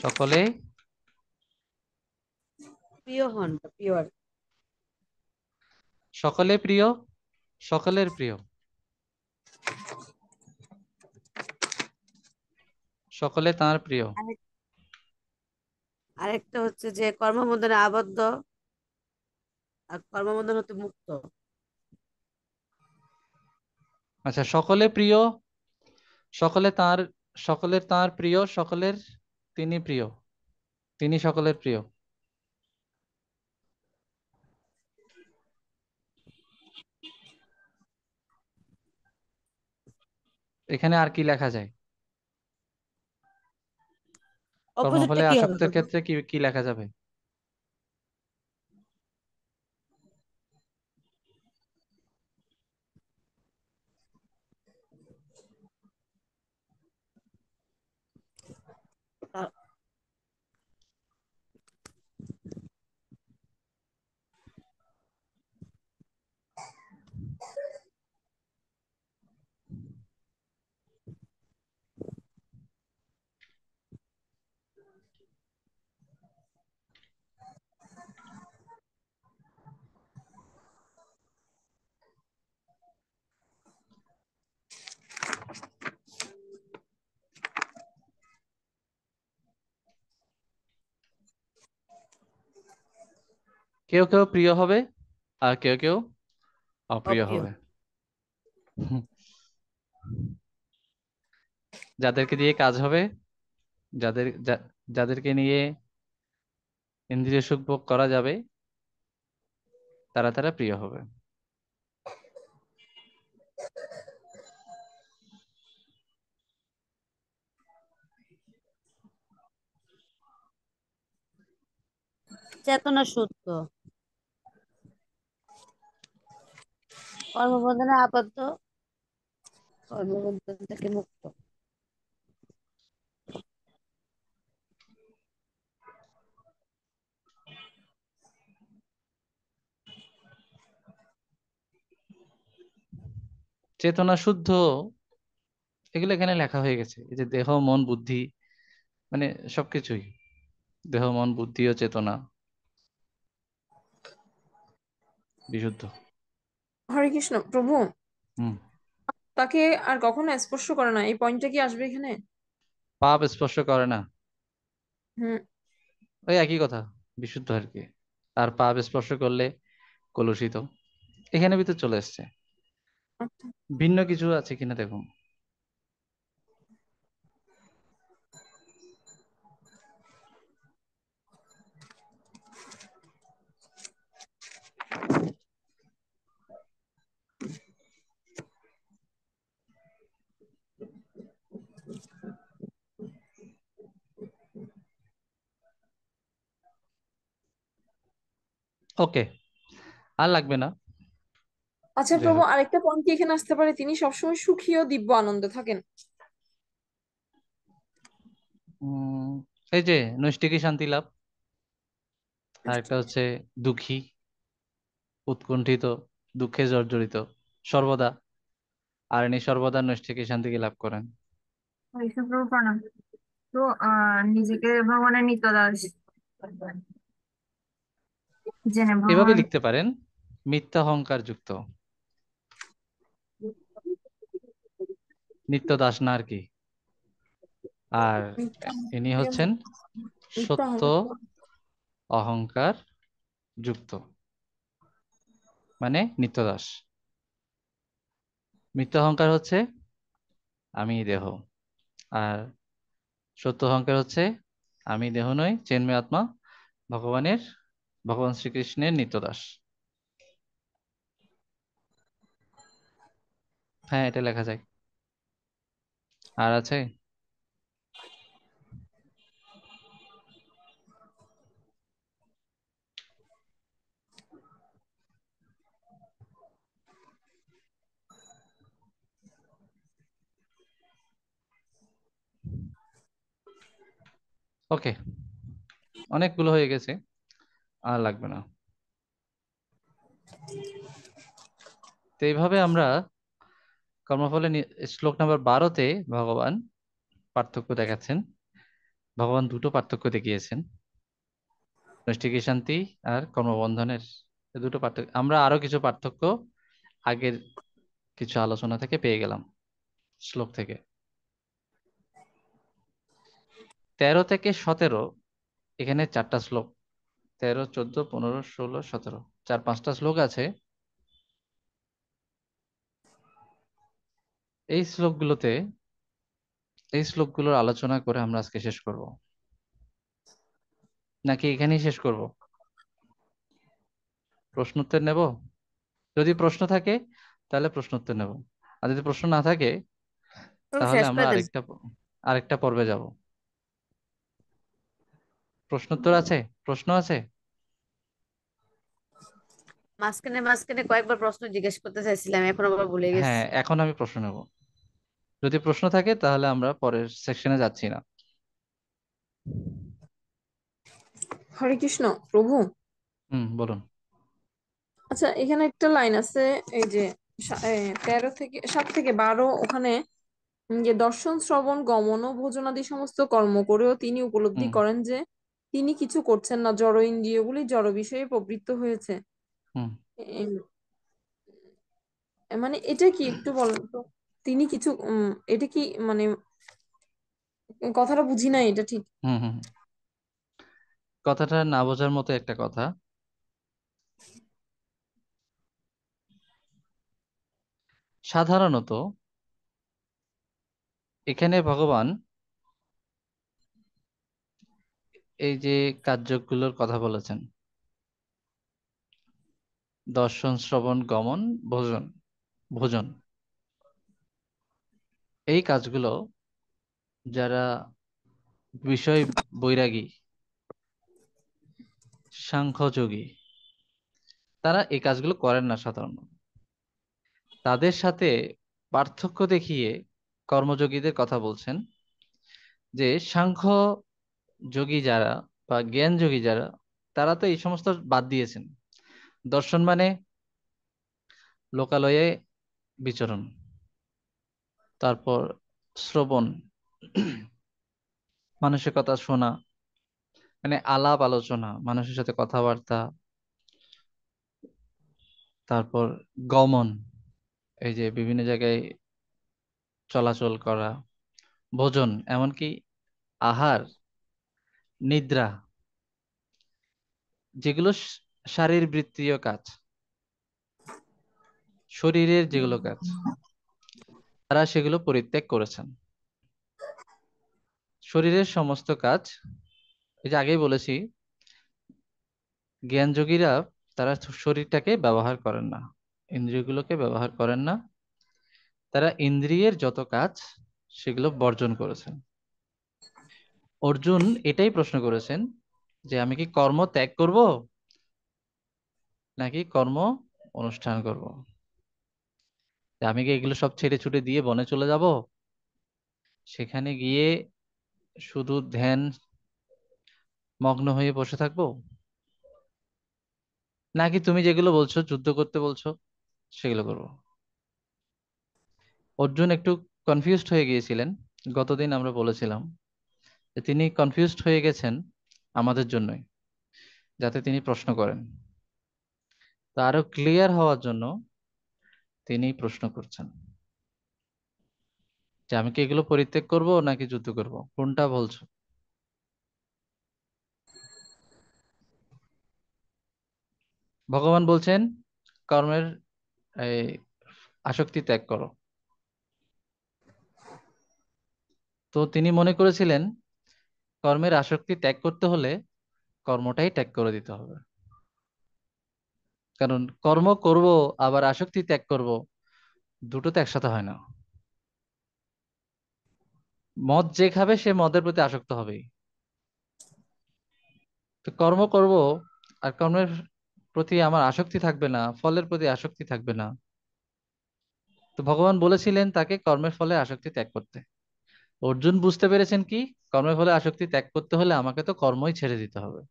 সকলে প্রিয় হন, প্রিয় আর কি। সকলে প্রিয়, সকলের প্রিয়, সকলে তার প্রিয়। আরেকটা হচ্ছে যে কর্মবন্ধনে আবদ্ধ আর কর্মবন্ধন হতে মুক্ত। আচ্ছা, সকলে প্রিয়, সকলে তার, সকলের তার প্রিয়, সকলের তিনি প্রিয়, তিনি সকলের প্রিয়। এখানে আর কি লেখা যায়? অপোজিটটা কর্মফলে কি হবে আসক্তের প্রভু? ক্ষেত্রে কি কি লেখা যাবে? তা- কেউ কেউ প্রিয় হবে আর কেউ কেউ অপ্রিয় অপ্রিয়। হবে। হুম, যাদেরকে দিয়ে কাজ হবে, যাদেরকে নিয়ে ইন্দ্রিয় সুখ ভোগ করা যাবে, তারা তারা প্রিয় হবে। চেতনা শুদ্ধ, কর্মবন্ধনে আবদ্ধ, কর্মবন্ধন থেকে মুক্ত। চেতনা শুদ্ধ, এগুলো এখানে লেখা হয়ে গেছে। এই যে দেহ মন বুদ্ধি, মানে সবকিছুই, দেহ মন বুদ্ধি ও চেতনা বিশুদ্ধ। হরে কৃষ্ণ প্রভু। হুম। তাকে আর কখনো স্পর্শ করে না, এই পয়েন্টটা কি আসবে এখানে? পাপ স্পর্শ করে না, হুম। ওই একই কথা, বিশুদ্ধ আর কি। আর পাপ স্পর্শ করলে কলুষিত, এখানে ভিতর চলে এসছে। ভিন্ন কিছু আছে কিনা দেখুন। ওকে, আর লাগবে না। আচ্ছা যাই প্রভু, হোক। আরেকটা পয়েন্ট কি এখানে আসতে পারে, তিনি সবসময় সুখী ও দিব্য আনন্দে থাকেন? উম এই যে নৈষ্ঠিকী শান্তি লাভ, আর একটা হচ্ছে দুঃখী, উৎকণ্ঠিত, দুঃখে জর্জরিত সর্বদা, আর ইনি সর্বদা নৈষ্ঠিকী শান্তিকে লাভ করেন। এইসব প্রভু প্রণাম। তো নিজেকে ভগবানের নিত্য দাস জেনে এভাবে ভগবান। লিখতে পারেন, মিথ্যা অহংকার যুক্ত, নিত্য দাস না আর কি। আর মিথ্যা ইনি হচ্ছেন মিথ্যা সত্য অহংকার। অহংকার যুক্ত, মানে নিত্য দাস। মিথ্যা অহংকার হচ্ছে আমি দেহ, আর সত্য অহংকার হচ্ছে আমি দেহ নই, চেন্ময় আত্মা, ভগবানের, ভগবান শ্রীকৃষ্ণের নিত্য দাস। হ্যাঁ, এটা লেখা যায়। আর আছে। ওকে, অনেকগুলো হয়ে গেছে, আর লাগবে না। তো এইভাবে আমরা কর্মফলে শ্লোক নাম্বার 12-তে ভগবান পার্থক্য দেখাচ্ছেন। ভগবান দুটো পার্থক্য দেখিয়েছেন, নৈষ্ঠিকী শান্তি আর কর্মবন্ধনের। এই দুটো পার্থক্য, আমরা আরো কিছু পার্থক্য আগের কিছু আলোচনা থেকে পেয়ে গেলাম, শ্লোক থেকে। 13 থেকে 17, এখানে 4টা শ্লোক, 13, 14, 15, 16, 17, 4-5টা শ্লোক আছে। এই শ্লোকগুলোতে, এই শ্লোকগুলোর আলোচনা করে আমরা আজকে শেষ করব, নাকি এখানেই শেষ করব? প্রশ্ন উত্তর নেব? যদি প্রশ্ন থাকে তাহলে প্রশ্ন উত্তর নেব, আর যদি প্রশ্ন না থাকে প্রভু তাহলে শেষ আমরা করে দেন। আরেকটা পর্বে যাব। প্রশ্নোত্তর আছে? প্রশ্ন আছে? মাঝখানে মাঝখানে কয়েকবার প্রশ্ন জিজ্ঞেস করতে চাইছিলাম, এখন আবার ভুলে গেছি। হ্যাঁ, এখন আমি প্রশ্ন নেব। যদি প্রশ্ন থাকে তাহলে আমরা পরের সেকশনে যাচ্ছি না। হরে কৃষ্ণ প্রভু। বলুন। আচ্ছা, এখানে একটা লাইন আছে, এই যে 7 থেকে 12, ওখানে যে দর্শন শ্রবণ গমন ও ভোজনাদি সমস্ত কর্ম করেও তিনি উপলব্ধি হুম করেন যে তিনি কিছু করছেন না, জড় ইন্দ্রিয়গুলি জড় বিষয়ে প্রবৃত্ত হয়েছে। হুম এ- মানে এটা কি একটু বলেন তো? তিনি কিছু এটা কি মানে, কথাটা বুঝি নাই এটা ঠিক। হুম হুম কথাটা না বোঝার মতো একটা কথা। সাধারণত এখানে ভগবান এই যে কার্যগুলোর কথা বলেছেন, দর্শন শ্রবণ গমন ভোজন ভোজন, এই কাজগুলো যারা বিষয় বৈরাগী, সাংখ্যযোগী, তারা এই কাজগুলো করেন না সাধারণত। তাদের সাথে পার্থক্য দেখিয়ে কর্মযোগীদের কথা বলছেন, যে সাংখ্য যোগী যারা বা জ্ঞান যোগী যারা, তারা তো এই সমস্ত বাদ দিয়েছেন। দর্শন মানে লোকালয়ে বিচরণ, তারপর শ্রবণ, মানুষের কথা শোনা, মানে আলাপ আলোচনা, মানুষের সাথে কথাবার্তা, তারপর গমন, এই যে বিভিন্ন জায়গায় চলাচল করা, ভোজন এমনকি আহার, নিদ্রা, যেগুলো শারীরবৃত্তীয় কাজ, শরীরের যেগুলো কাজ, তারা সেগুলো পরিত্যাগ করেছেন। শরীরের সমস্ত কাজ, এই যে আগেই বলেছি, জ্ঞান যোগীরা তারা শরীরটাকে ব্যবহার করেন না, ইন্দ্রিয়গুলোকে ব্যবহার করেন না। তারা ইন্দ্রিয়ের যত কাজ সেগুলো বর্জন করেছেন। অর্জুন এটাই প্রশ্ন করেছেন, যে আমি কি কর্ম ত্যাগ করব নাকি কর্ম অনুষ্ঠান করব? যে আমি কি এগুলো সব ছেড়ে ছুটে দিয়ে বনে চলে যাব, সেখানে গিয়ে শুধু ধ্যান মগ্ন হয়ে বসে থাকবো, নাকি তুমি যেগুলো বলছো, যুদ্ধ করতে বলছো, সেগুলো করব? অর্জুন একটু কনফিউজড হয়ে গিয়েছিলেন। গতদিন আমরা বলেছিলাম যে তিনি কনফিউজড হয়ে গেছেন আমাদের জন্যই, যাতে তিনি প্রশ্ন করেন। তা আরো ক্লিয়ার হওয়ার জন্য তিনি প্রশ্ন করছেন, যে আমি কি এগুলো পরিত্যাগ করব নাকি যুদ্ধ করব, কোনটা বলছো? ভগবান বলছেন কর্মের এই আসক্তি ত্যাগ করো। তো তিনি মনে করেছিলেন কর্মের আসক্তি ত্যাগ করতে হলে কর্মটাই ত্যাগ করে দিতে হবে। কারণ কর্ম করব আবার আসক্তি ত্যাগ করব, দুটো তো একসাথে হয় না। মদ যে খাবে সে মদের প্রতি আসক্ত হবেই। তো কর্ম করব আর কর্মের প্রতি আমার আসক্তি থাকবে না, ফলের প্রতি আসক্তি থাকবে না। তো ভগবান বলেছিলেন তাকে কর্মের ফলে আসক্তি ত্যাগ করতে। অর্জুন বুঝতে পেরেছেন কি, কর্মের ফলে আসক্তি ত্যাগ করতে হলে আমাকে তো কর্মই ছেড়ে দিতে হবে।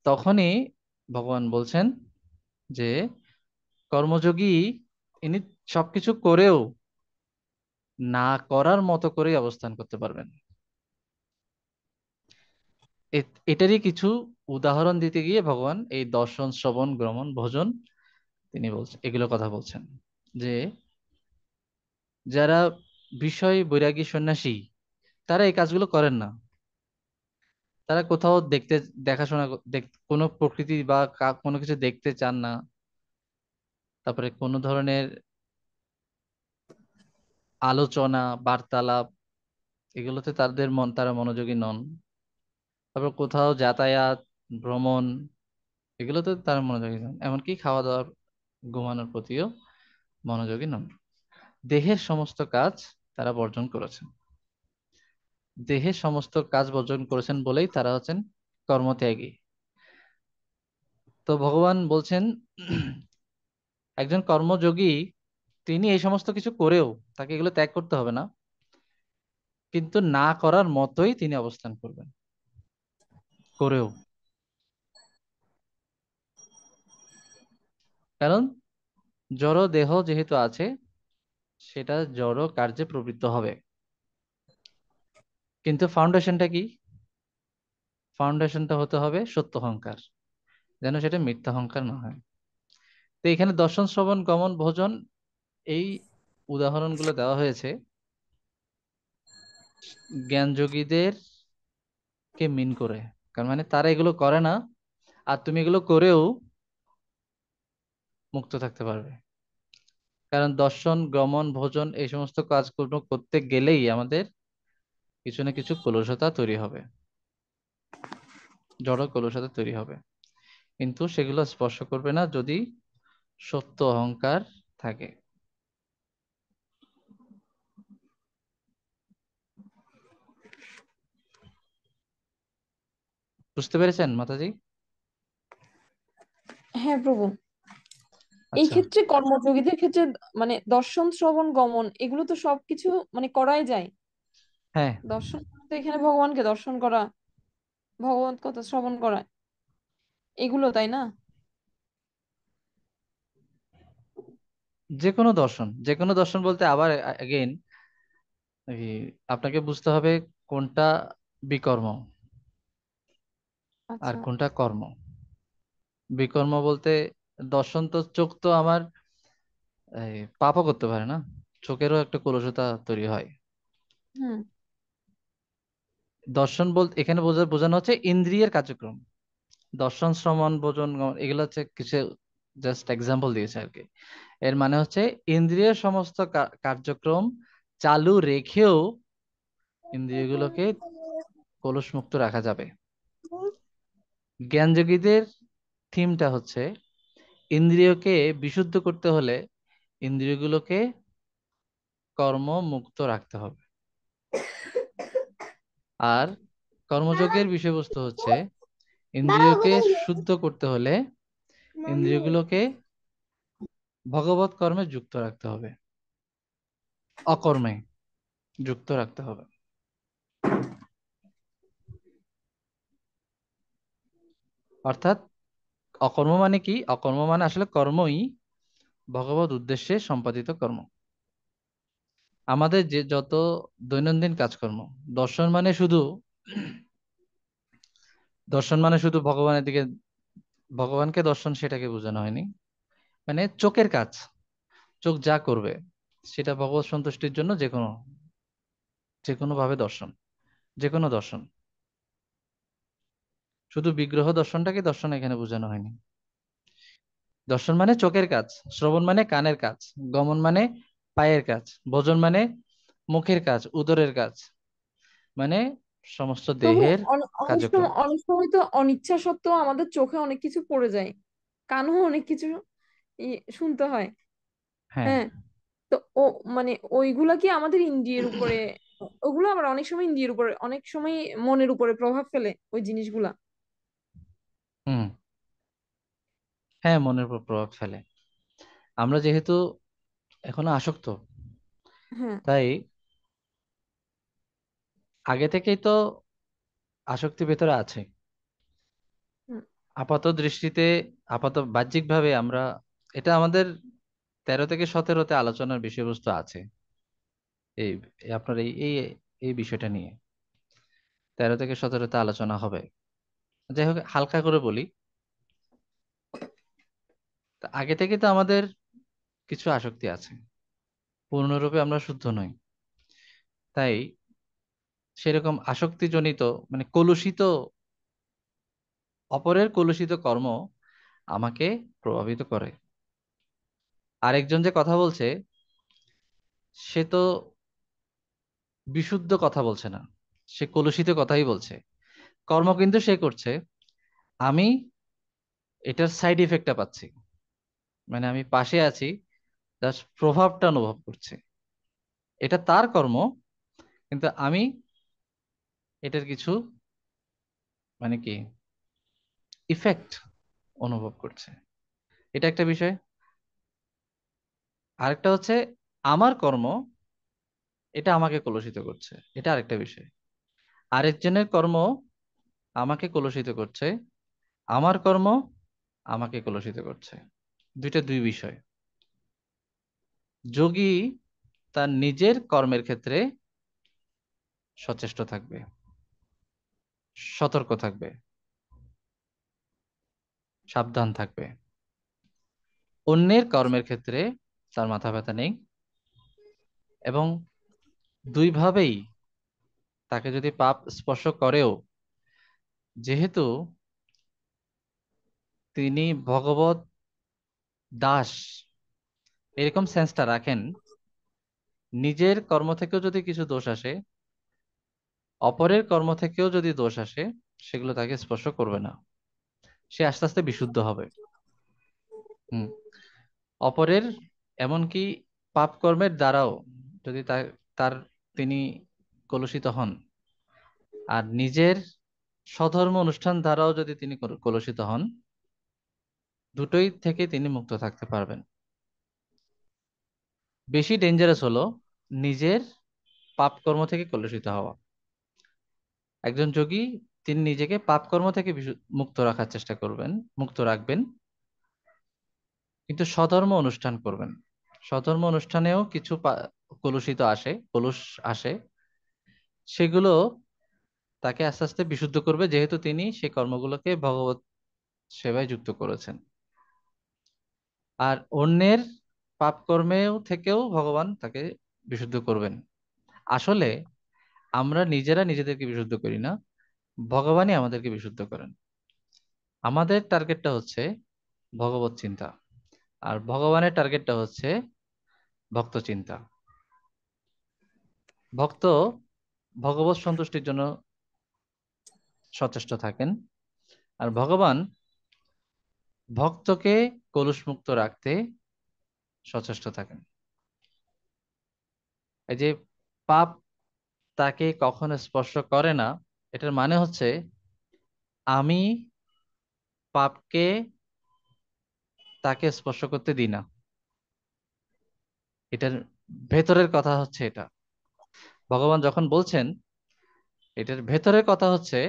তখনই ভগবান বলছেন যে কর্মযোগী ইনি সবকিছু করেও না করার মতো করেই অবস্থান করতে পারবেন। এটারই কিছু উদাহরণ দিতে গিয়ে ভগবান এই দর্শন শ্রবণ গ্রহণ ভোজন তিনি বলছেন, এগুলো কথা বলছেন, যে যারা বিষয় বৈরাগী সন্ন্যাসী, তারা এই কাজগুলো করেন না। তারা কোথাও দেখাশোনা কোনো প্রকৃতি বা কোনো কিছু দেখতে চান না। তারপরে কোনো ধরনের আলোচনা বার্তালাপ, এগুলোতে তারা মনোযোগী নন। তারপর কোথাও যাতায়াত, ভ্রমণ, এগুলোতে তারা মনোযোগী নন। এমনকি খাওয়া দাওয়ার, ঘুমানোর প্রতিও মনোযোগী নন। দেহের সমস্ত কাজ তারা বর্জন করেছেন। দেহে সমস্ত কাজ বর্জন করেছেন বলেই তারা হচ্ছেন কর্মত্যাগী। তো ভগবান বলছেন একজন কর্মযোগী তিনি এই সমস্ত কিছু করেও তাকে এগুলো ত্যাগ করতে হবে না, কিন্তু না করার মতোই তিনি অবস্থান করবেন করেও। কারণ জড় দেহ যেহেতু আছে, সেটা জড় কার্যে প্রবৃত্ত হবে। কিন্তু ফাউন্ডেশনটা কি? ফাউন্ডেশনটা হতে হবে সত্য অহংকার, যেন সেটা মিথ্যা অহংকার না হয়। তো এখানে দর্শন শ্রবণ গমন ভোজন এই উদাহরণগুলো দেওয়া হয়েছে জ্ঞানযোগীদের কে মিন করে। কারণ মানে তারা এগুলো করে না, আর তুমি এগুলো করেও মুক্ত থাকতে পারবে। কারণ দর্শন গমন ভোজন এই সমস্ত কাজগুলো করতে গেলেই আমাদের কিছু না কিছু কলুষতা তৈরি হবে, জড় কলুষতা তৈরি হবে। কিন্তু সেগুলো স্পর্শ করবে না যদি সত্য অহংকার থাকে। বুঝতে পেরেছেন মাতাজি? হ্যাঁ প্রভু। এই আচ্ছা। ক্ষেত্রে কর্মযোগীদের ক্ষেত্রে মানে দর্শন শ্রবণ গমন এগুলো তো সবকিছু মানে করাই যায়। হ্যাঁ, দর্শন তো এখানে ভগবানকে দর্শন করা, ভগবত কথা শ্রবণ করা, এগুলো তাই না? যে কোনো দর্শন, যে কোনো দর্শন বলতে আবার এগেইন আপনাকে বুঝতে হবে কোনটা বিকর্ম আর আচ্ছা। কোনটা কর্ম। বিকর্ম বলতে দর্শন তো চোখ তো আমার পাপও করতে পারে না, চোখেরও একটা কলুষতা তৈরি হয়। হুম। দর্শন বলতে এখানে বোঝানো হচ্ছে ইন্দ্রিয়ের কার্যক্রম। দর্শন শ্রবণ ভোজন এগুলো হচ্ছে কিছু জাস্ট এক্সাম্পল দিয়েছে আর কি। এর মানে হচ্ছে ইন্দ্রিয়ের সমস্ত কার্যক্রম চালু রেখেও ইন্দ্রিয়গুলোকে কলুষ মুক্ত রাখা যাবে। জ্ঞানযোগীদের থিমটা হচ্ছে ইন্দ্রিয়কে বিশুদ্ধ করতে হলে ইন্দ্রিয়গুলোকে কর্ম মুক্ত রাখতে হবে। আর কর্মযোগের বিষয়বস্তু হচ্ছে ইন্দ্রিয়কে শুদ্ধ করতে হলে ইন্দ্রিয়গুলোকে ভগবত কর্মে যুক্ত রাখতে হবে, অকর্মে যুক্ত রাখতে হবে। অর্থাৎ অকর্ম মানে কি? অকর্ম মানে আসলে কর্মই ভগবত উদ্দেশ্যে সম্পাদিত কর্ম। আমাদের যে যত দৈনন্দিন কাজকর্ম, দর্শন মানে শুধু দর্শন মানে শুধু ভগবানের দিকে, ভগবানকে দর্শন সেটাকে বোঝানো হয়নি। মানে চোখের কাজ, চোখ যা করবে সেটা ভগবত সন্তুষ্টির জন্য যে কোনো ভাবে দর্শন, যে কোনো দর্শন। শুধু বিগ্রহ দর্শনটাকে দর্শন এখানে বোঝানো হয়নি। দর্শন মানে চোখের কাজ, শ্রবণ মানে কানের কাজ, গমন মানে পায়ের কাজ, ভোজন মানে মুখের কাজ, উদরের কাজ, মানে সমস্ত তবু দেহের সময় কার্যক্রম। অনেক সময় তো অনিচ্ছা সত্ত্বেও আমাদের চোখে অনেক কিছু পড়ে যায়, কানও অনেক কিছু শুনতে হয়। হ্যাঁ। হ্যাঁ। তো মানে ওইগুলা কি আমাদের ইন্দ্রিয়ের উপরে, ওগুলো আবার অনেক সময় ইন্দ্রিয়ের উপরে, অনেক সময় মনের উপরে প্রভাব ফেলে ওই জিনিসগুলা। হুম। হ্যাঁ, মনের উপর প্রভাব ফেলে। আমরা যেহেতু এখনো আসক্ত, হ্যাঁ। তাই আগে থেকেই তো আসক্তি ভেতরে আছে। হুম। আপাত দৃষ্টিতে, আপাত বাহ্যিকভাবে আমরা, এটা আমাদের 13 থেকে 17তে আলোচনার বিষয়বস্তু আছে এই আপনার এই এই বিষয়টা নিয়ে 13 থেকে 17তে আলোচনা হবে। যাই হোক, হালকা করে বলি। তা আগে থেকে তো আমাদের কিছু আসক্তি আছে, পূর্ণরূপে আমরা শুদ্ধ নই। তাই সেরকম আসক্তিজনিত মানে কলুষিত, অপরের কলুষিত কর্ম আমাকে প্রভাবিত করে। আরেকজন যে কথা বলছে সে তো বিশুদ্ধ কথা বলছে না, সে কলুষিত কথাই বলছে। কর্ম কিন্তু সে করছে, আমি এটার সাইড ইফেক্টটা পাচ্ছি। মানে আমি পাশে আছি, জাস্ট প্রভাবটা অনুভব করছে। এটা তার কর্ম, কিন্তু আমি এটার কিছু মানে কি ইফেক্ট অনুভব করছে, এটা একটা বিষয়। আরেকটা হচ্ছে আমার কর্ম, এটা আমাকে কলুষিত করছে, এটা আরেকটা বিষয়। আরেকজনের কর্ম আমাকে কলুষিত করছে, আমার কর্ম আমাকে কলুষিত করছে, দুইটা দুই বিষয়। যোগী তার নিজের কর্মের ক্ষেত্রে সচেষ্ট থাকবে, সতর্ক থাকবে, সাবধান থাকবে। অন্যের কর্মের ক্ষেত্রে তার মাথা ব্যথা নেই, এবং দুইভাবেই তাকে যদি পাপ স্পর্শ করেও, যেহেতু তিনি ভগবত দাস এরকম সেন্সটা রাখেন, নিজের কর্ম থেকেও যদি কিছু দোষ আসে, অপরের কর্ম থেকেও যদি দোষ আসে, সেগুলো তাকে স্পর্শ করবে না, সে আস্তে আস্তে বিশুদ্ধ হবে। হুম। অপরের এমনকি পাপ কর্মের দ্বারাও যদি তার তার তিনি কলুষিত হন, আর নিজের স্বধর্ম অনুষ্ঠান দ্বারাও যদি তিনি কলুষিত হন, দুটোই থেকে তিনি মুক্ত থাকতে পারবেন। বেশি ডেঞ্জারাস হলো নিজের পাপ কর্ম থেকে কলুষিত হওয়া। একজন যোগী তিনি নিজেকে পাপ কর্ম থেকে মুক্ত রাখার চেষ্টা করবেন, মুক্ত রাখবেন, কিন্তু স্বধর্ম অনুষ্ঠান করবেন। স্বধর্ম অনুষ্ঠানেও কিছু কলুষিত আসে, কলুষ আসে, সেগুলো তাকে আস্তে আস্তে বিশুদ্ধ করবে, যেহেতু তিনি সেই কর্মগুলোকে ভগবত সেবায় যুক্ত করেছেন। আর অন্যের পাপ কর্মেও থেকেও ভগবান তাকে বিশুদ্ধ করবেন। আসলে আমরা নিজেরা নিজেদেরকে বিশুদ্ধ করি না, ভগবানই আমাদেরকে বিশুদ্ধ করেন। আমাদের টার্গেটটা হচ্ছে ভগবত চিন্তা, আর ভগবানের টার্গেটটা হচ্ছে ভক্ত চিন্তা। ভক্ত ভগবত সন্তুষ্টির জন্য সচেষ্ট থাকেন, আর ভগবান ভক্তকে কলুষমুক্ত রাখতে সচেষ্ট থাকেন। এই যে পাপ তাকে কখনো স্পর্শ করে না, এটার মানে হচ্ছে আমি পাপকে তাকে স্পর্শ করতে দিই না। এটার ভেতরের কথা হচ্ছে এটা। ভগবান যখন বলছেন, এটার ভেতরের কথা হচ্ছে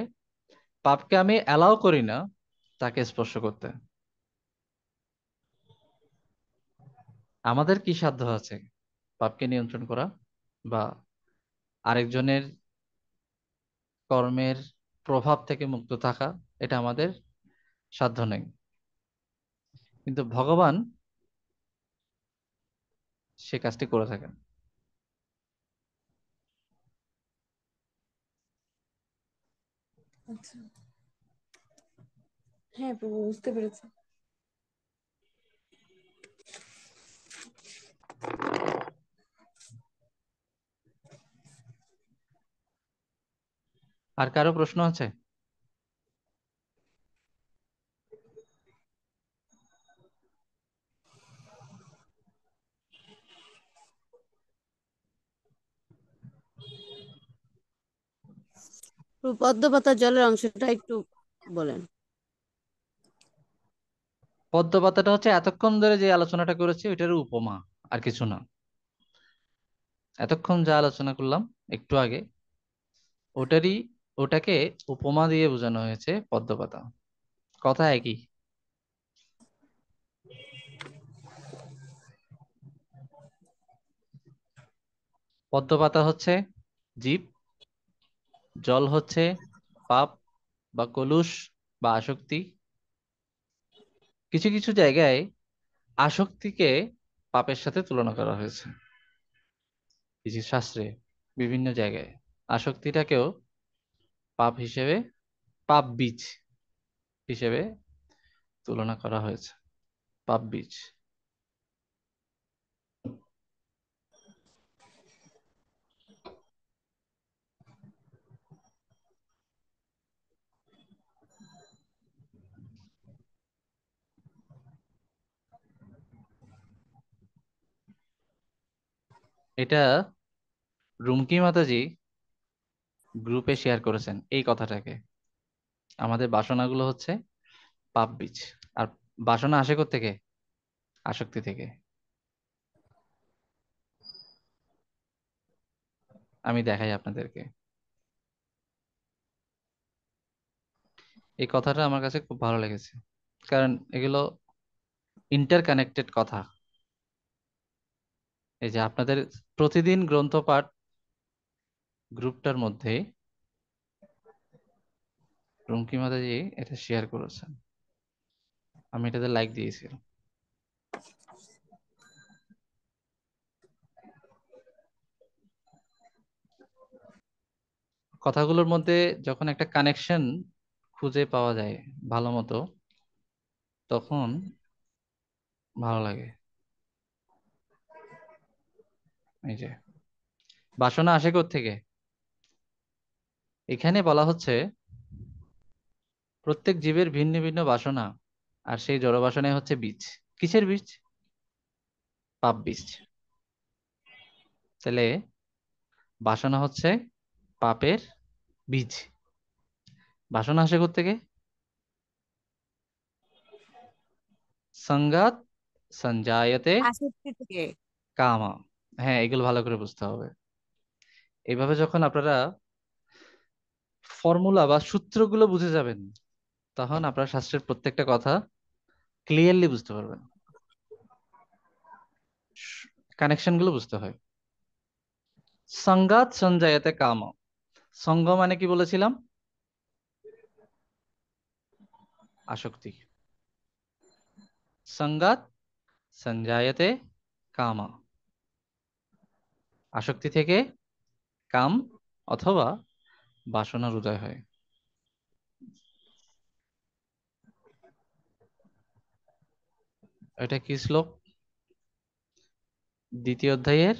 পাপকে আমি অ্যালাউ করি না তাকে স্পর্শ করতে। আমাদের কি সাধ্য আছে পাপকে নিয়ন্ত্রণ করা, বা আরেকজনের কর্মের প্রভাব থেকে মুক্ত থাকা? এটা আমাদের সাধ্য নেই, কিন্তু ভগবান সে কাজটি করে থাকেন। আচ্ছা, হ্যাঁ প্রভু, বুঝতে পেরেছি। আর কারো প্রশ্ন আছে? পদ্ম পাতার জলের অংশটা একটু বলেন। পদ্ম পাতাটা হচ্ছে এতক্ষণ ধরে যে আলোচনাটা করেছি ওইটার উপমা, আর কিছু না। এতক্ষণ যা আলোচনা করলাম একটু আগে, ওটারই ওটাকে উপমা দিয়ে বোঝানো হয়েছে পদ্ম পাতা। কথা একই। পদ্ম পাতা হচ্ছে জীব, জল হচ্ছে পাপ বা কলুষ বা আসক্তি। কিছু কিছু জায়গায় আসক্তিকে পাপের সাথে তুলনা করা হয়েছে, কিছু শাস্ত্রে বিভিন্ন জায়গায় আসক্তিটাকেও পাপ হিসেবে, পাপ বীজ হিসেবে তুলনা করা হয়েছে, পাপ বীজ। এটা রুমকি মাতাজি গ্রুপে শেয়ার করেছেন এই কথাটাকে। আমাদের বাসনাগুলো হচ্ছে পাপ বীজ। আর বাসনা আসে থেকে আসক্তি থেকে। আমি দেখাই আপনাদেরকে। এই কথাটা আমার কাছে খুব ভালো লেগেছে, কারণ এগুলো ইন্টারকানেক্টেড কথা। এই যে আপনাদের প্রতিদিন গ্রন্থপাঠ গ্রুপটার মধ্যে রুমকি মাতাজি এটা শেয়ার করেছেন, আমি এটাতে লাইক দিয়েছিলাম। কথাগুলোর মধ্যে যখন একটা কানেকশন খুঁজে পাওয়া যায় ভালো মতো, তখন ভালো লাগে। এই যে বাসনা আসে থেকে, এখানে বলা হচ্ছে প্রত্যেক জীবের ভিন্ন ভিন্ন বাসনা, আর সেই জড় বাসনাই হচ্ছে বীজ। কিসের বীজ? পাপ বীজ। তাহলে বাসনা হচ্ছে পাপের বীজ। বাসনা আসে থেকে সঙ্গাত সঞ্জায়তে আসক্তি থেকে। কামা। হ্যাঁ, এগুলো ভালো করে বুঝতে হবে। এইভাবে যখন আপনারা ফর্মুলা বা সূত্রগুলো বুঝে যাবেন, তখন আপনারা শাস্ত্রের প্রত্যেকটা কথা ক্লিয়ারলি বুঝতে পারবেন। কানেকশন গুলো বুঝতে হয়। সঙ্গাত সঞ্জায়তে কাম। সঙ্গ মানে কি বলেছিলাম? আসক্তি। সঙ্গাত সঞ্জায়তে কাম, আসক্তি থেকে কাম অথবা বাসনার উদয় হয়। এটা কি শ্লোক? দ্বিতীয় অধ্যায়ের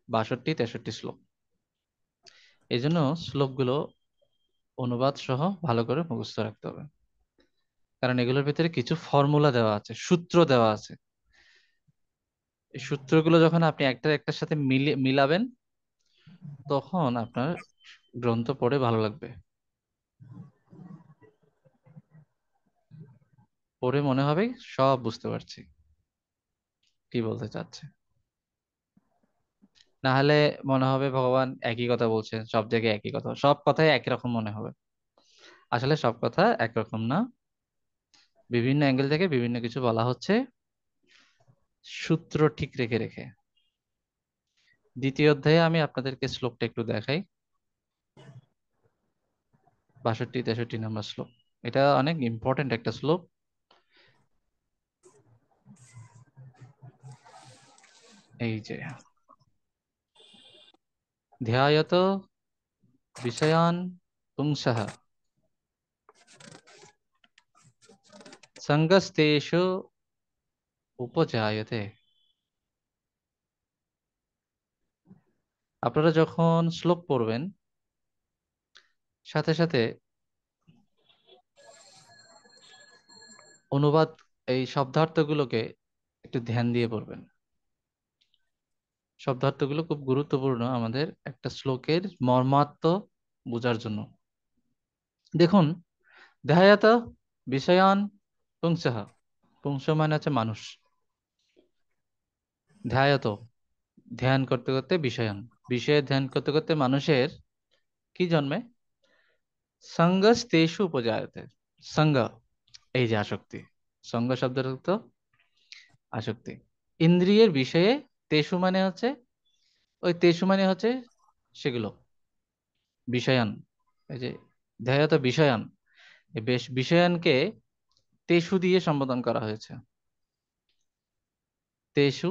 62-63 শ্লোক। এই জন্য শ্লোকগুলো অনুবাদ সহ ভালো করে মুখস্থ রাখতে হবে, কারণ এগুলোর ভিতরে কিছু ফর্মুলা দেওয়া আছে, সূত্র দেওয়া আছে। এই সূত্রগুলো যখন আপনি একটার সাথে মিলাবেন, তখন আপনার গ্রন্থ পড়ে ভালো লাগবে। পড়ে মনে হবে সব বুঝতে পারছি কি বলতে চাচ্ছে। না হলে মনে হবে ভগবান একই কথা বলছেন, সব জায়গায় একই কথা, সব কথাই একই রকম মনে হবে। আসলে সব কথা একরকম না, বিভিন্ন অ্যাঙ্গেল থেকে বিভিন্ন কিছু বলা হচ্ছে, সূত্র ঠিক রেখে রেখে। দ্বিতীয় অধ্যায়ে আমি আপনাদেরকে শ্লোকটা একটু দেখাই। 62-63 নম্বর শ্লোক। এটা অনেক ইম্পর্টেন্ট একটা শ্লোক। এই যে ধ্যায়ত বিষয়ান পুংসঃ সঙ্গস্তেষু উপজায়তে। আপনারা যখন শ্লোক পড়বেন, সাথে সাথে অনুবাদ, এই শব্দার্থগুলোকে একটু ধ্যান দিয়ে পড়বেন। শব্দার্থগুলো খুব গুরুত্বপূর্ণ আমাদের একটা শ্লোকের মর্মার্থ বোঝার জন্য। দেখুন, ধ্যায়ত বিষয়ান পুংসঃ। পুংস মানে হচ্ছে মানুষ। ধ্যায়ত ধ্যান করতে করতে বিষয়ান, বিষয়ের ধ্যান করতে করতে মানুষের কি জন্মে? সঙ্গস্তেষু উপজায়তে। সঙ্গ, এই যে আসক্তি। সঙ্গ শব্দের অর্থ আসক্তি। ইন্দ্রিয়ের বিষয়ে তেষু মানে হচ্ছে, ওই তেষু মানে হচ্ছে সেগুলো বিষয়ান। এই যে ধ্যায়ত বিষয়ান, এই বেশ বিষয়ানকে তেষু দিয়ে সম্বোধন করা হয়েছে। তেষু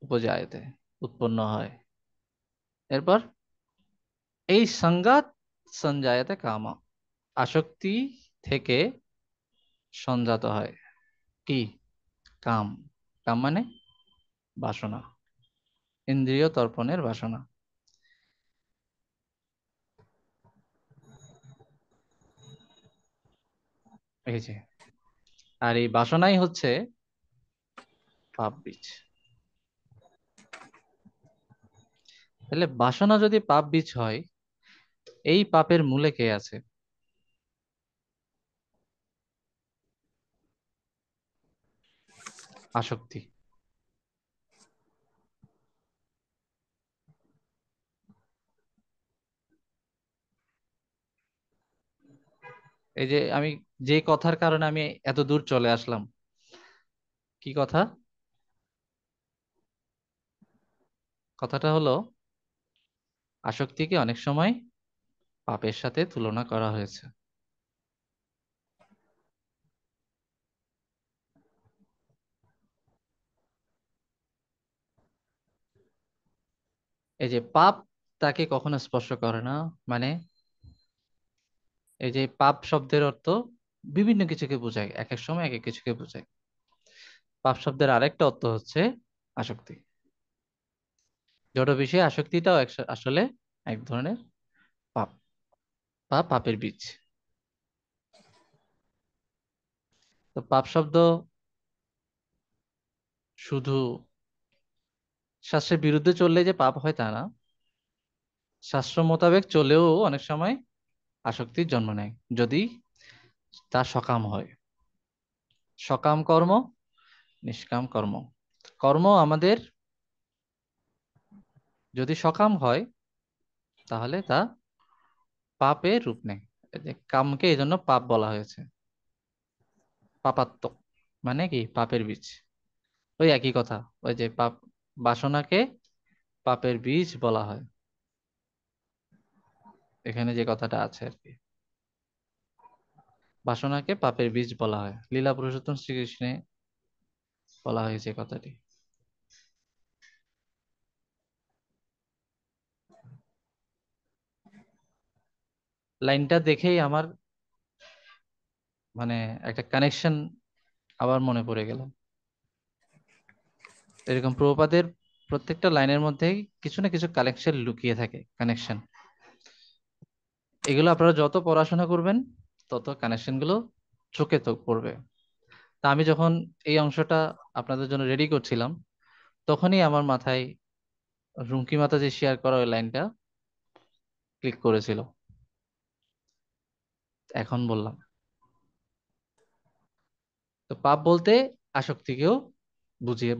উপজায়তে, উৎপন্ন হয়। এরপর এই সংঘাত সঞ্জায়তে কামা, আসক্তি থেকে সঞ্জাত হয় কি? কাম। কাম মানে বাসনা, ইন্দ্রিয় তর্পণের বাসনা। এই যে, আর এই বাসনাই হচ্ছে পাপ বীজ। তাহলে বাসনা যদি পাপ বীজ হয়, এই পাপের মূলে কে আছে? আসক্তি। এই যে আমি যে কথার কারণে আমি এত দূর চলে আসলাম, কি কথা? কথাটা হলো আসক্তিকে অনেক সময় পাপের সাথে তুলনা করা হয়েছে। এই যে পাপ তাকে কখনো স্পর্শ করে না, মানে এই যে পাপ শব্দের অর্থ বিভিন্ন কিছুকে বোঝায়, এক এক সময় এক এক কিছুকে বোঝায়। পাপ শব্দের আরেকটা অর্থ হচ্ছে আসক্তি। জড় বিষয়ে আসক্তিটাও আসলে এক ধরনের পাপ বা পাপের বীজ। তো পাপ শব্দ শুধু শাস্ত্রের বিরুদ্ধে চললে যে পাপ হয় তা না, শাস্ত্র মোতাবেক চলেও অনেক সময় আসক্তির জন্ম নেয়, যদি তা সকাম হয়। সকাম কর্ম, নিষ্কাম কর্ম। কর্ম আমাদের যদি সকাম হয় তাহলে তা পাপের রূপ নেয়। এই যে কামকে এই জন্য পাপ বলা হয়েছে। পাপাত্মক মানে কি? পাপের বীজ। ওই একই কথা, ওই যে পাপ, বাসনাকে পাপের বীজ বলা হয়, এখানে যে কথাটা আছে আর কি। বাসনাকে পাপের বীজ বলা হয়, লীলা পুরুষোত্তম শ্রীকৃষ্ণে বলা হয়েছে কথাটি। লাইনটা দেখেই আমার মানে একটা কানেকশন আবার মনে পড়ে গেল। এরকম প্রভুপাদের প্রত্যেকটা লাইনের মধ্যেই কিছু না কিছু কানেকশন লুকিয়ে থাকে, কানেকশন। এগুলো আপনারা যত পড়াশোনা করবেন তত কানেকশন গুলো চোখে তো পড়বে। তা আমি যখন এই অংশটা আপনাদের জন্য রেডি করছিলাম, তখনই আমার মাথায় রুমকি মাতা যে শেয়ার করা ওই লাইনটা ক্লিক করেছিল, এখন বললাম। তো পাপ বলতে আসক্তিকেও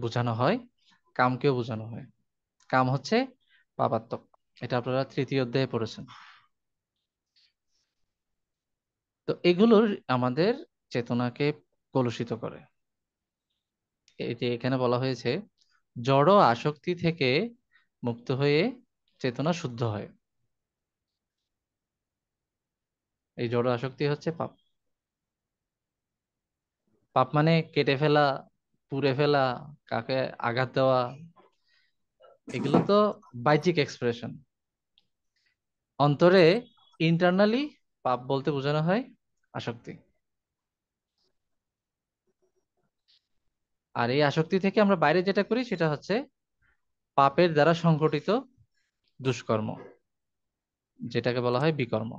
বোঝানো হয়, কামকেও বোঝানো হয়। কাম হচ্ছে পাপাত্মক, এটা আপনারা তৃতীয় অধ্যায়ে পড়েছেন। তো এগুলোর আমাদের চেতনাকে কলুষিত করে। এই যে এখানে বলা হয়েছে জড় আসক্তি থেকে মুক্ত হয়ে চেতনা শুদ্ধ হয়। এই জড় আসক্তি হচ্ছে পাপ। পাপ মানে কেটে ফেলা, পুড়ে ফেলা, কাকে আঘাত দেওয়া, এগুলো তো বাহ্যিক এক্সপ্রেশন। অন্তরে ইন্টারনালি পাপ বলতে বোঝানো হয় আসক্তি। আর এই আসক্তি থেকে আমরা বাইরে যেটা করি সেটা হচ্ছে পাপের দ্বারা সংঘটিত দুষ্কর্ম, যেটাকে বলা হয় বিকর্ম।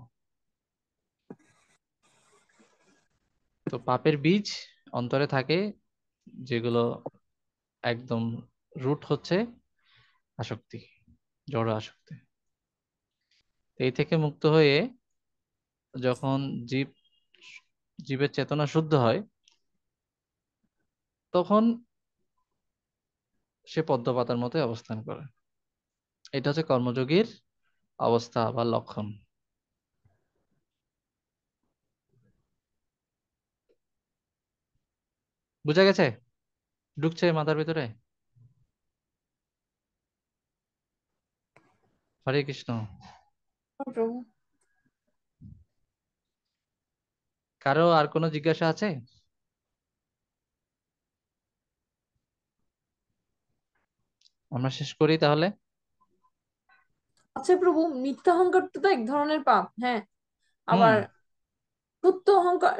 তো পাপের বীজ অন্তরে থাকে, যেগুলো একদম রুট হচ্ছে আসক্তি, জড় আসক্তি। এই থেকে মুক্ত হয়ে যখন জীব জীবের চেতনা শুদ্ধ হয়, তখন সে পদ্মপাতার মতো অবস্থান করে। এটা হচ্ছে কর্মযোগীর অবস্থা বা লক্ষণ। বুঝা গেছে? ঢুকছে মাথার ভিতরে? হরে কৃষ্ণ। প্রভু। কারো আর কোনো জিজ্ঞাসা আছে? আমরা শেষ করি তাহলে। আচ্ছা প্রভু, মিথ্যাহংকারটা তো এক ধরনের পাপ, হ্যাঁ। হুম। আবার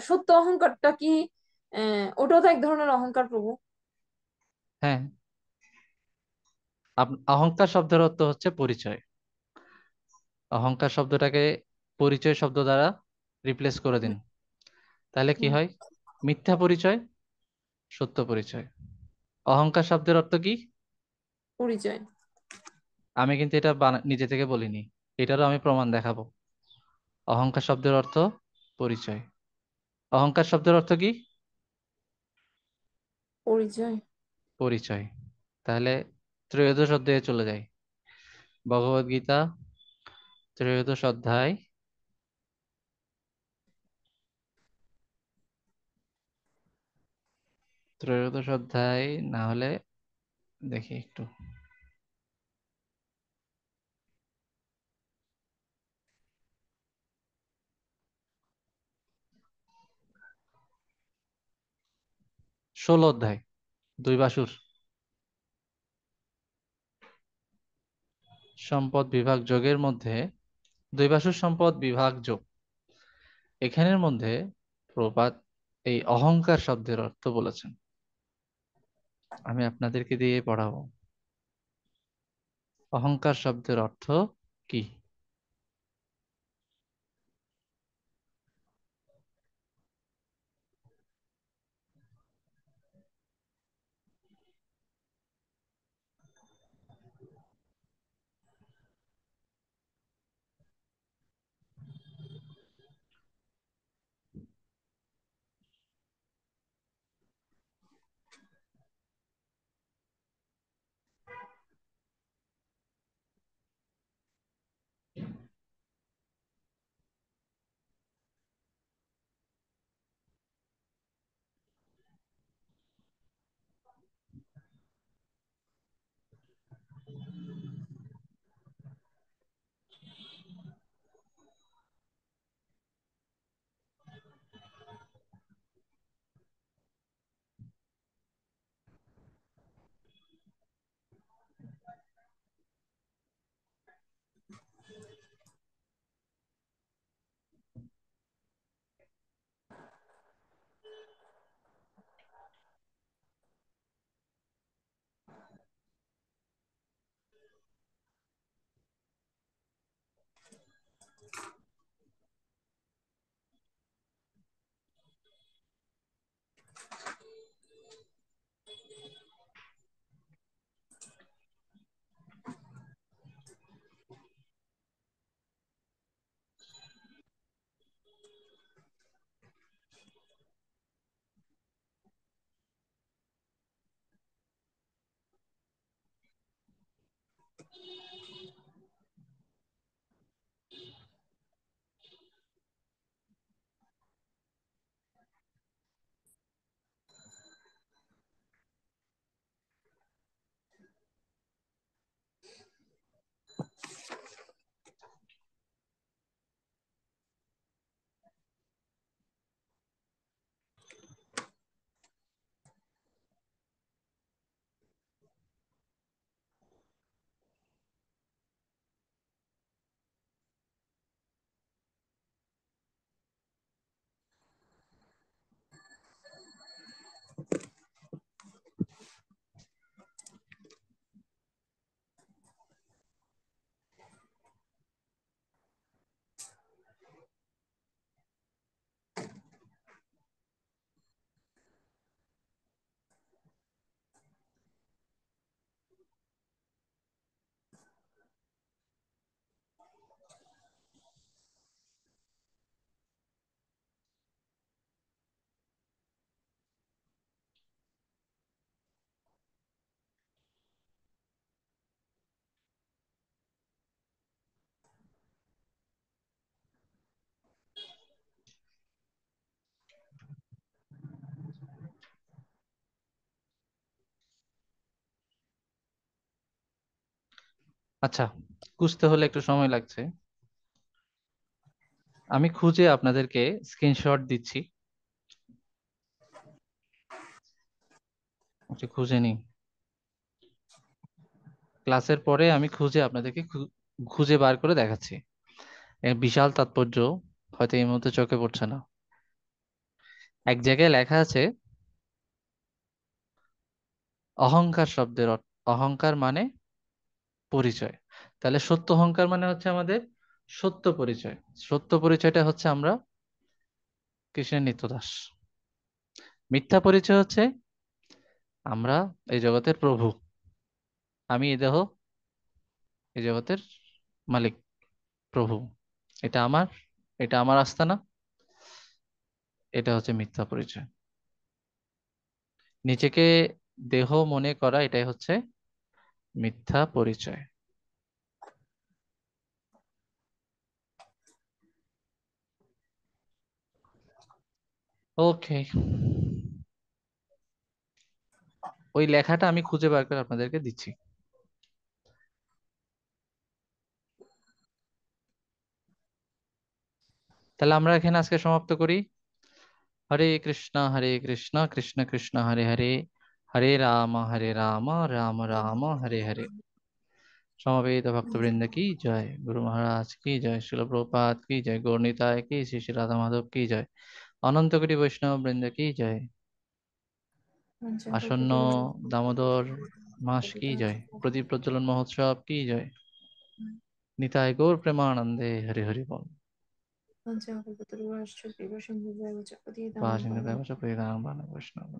সত্য অহংকারটা কি ওটাও তো এক ধরনের অহংকার প্রভু? হ্যাঁ, অহংকার শব্দের অর্থ হচ্ছে পরিচয়। অহংকার শব্দটাকে পরিচয় শব্দ দ্বারা রিপ্লেস করে দিন, তাহলে কি হুম, হয়? মিথ্যা পরিচয়, সত্য পরিচয়। অহংকার শব্দের অর্থ কি? পরিচয়। আমি কিন্তু এটা নিজে থেকে বলিনি, এটারও আমি প্রমাণ দেখাবো। অহংকার শব্দের অর্থ পরিচয়। অহংকার শব্দের অর্থ কি? পরিচয়। পরিচয়। তাহলে ত্রয়োদশ অধ্যায়ে চলে যাই। ভগবদ গীতা ত্রয়োদশ অধ্যায়, ত্রয়োদশ অধ্যায় না হলে দেখি একটু, 16 অধ্যায়, দুই বাসুর সম্পদ বিভাগ যোগের মধ্যে, দুই বাসুর সম্পদ বিভাগ যোগ, এখানের মধ্যে প্রবাদ এই অহংকার শব্দের অর্থ বলেছেন। আমি আপনাদেরকে দিয়ে পড়াবো অহংকার শব্দের অর্থ কি। আচ্ছা, খুঁজতে হলে একটু সময় লাগছে, আমি খুঁজে আপনাদেরকে স্ক্রিনশট দিচ্ছি, একটু খুঁজে নিই। ক্লাসের পরে আমি খুঁজে আপনাদেরকে খুঁজে বার করে দেখাচ্ছি। এর বিশাল তাৎপর্য হয়তো এই মুহূর্তে চোখে পড়ছে না। এক জায়গায় লেখা আছে অহংকার শব্দের অর্থ, অহংকার মানে পরিচয়। তাহলে সত্য অহংকার মানে হচ্ছে আমাদের সত্য পরিচয়। সত্য পরিচয়টা হচ্ছে আমরা কৃষ্ণের নিত্যদাস। মিথ্যা পরিচয় হচ্ছে আমরা এই জগতের প্রভু, আমি এই দেহ, এই জগতের মালিক, প্রভু। এটা আমার, এটা আমার আস্তানা, এটা হচ্ছে মিথ্যা পরিচয়। নিজেকে দেহ মনে করা, এটাই হচ্ছে মিথ্যা পরিচয়। ওকে, ওই লেখাটা আমি খুঁজে বার করে আপনাদেরকে দিচ্ছি। তাহলে আমরা এখানে আজকে সমাপ্ত করি। হরে কৃষ্ণ কৃষ্ণ কৃষ্ণ হরে হরে, হরে রাম রাম রাম হরে হরে। সমবেত ভক্তবৃন্দ की जय, गुरु महाराज की जय, शिल प्रभुपाद की जय, गौर निताय की, श्री श्री राधा माधव की जय, अनंत कोटि वैष्णव वृंद की जय। আসন্ন দামোদর মাস কি জয়, প্রদীপ প্রজ্বলন মহোৎসব কি জয়। নিতাই গৌর প্রেমানন্দে, হরি হরি বল। পাশিন্দু দেবচ পতিতানাং পাবন বৈষ্ণব।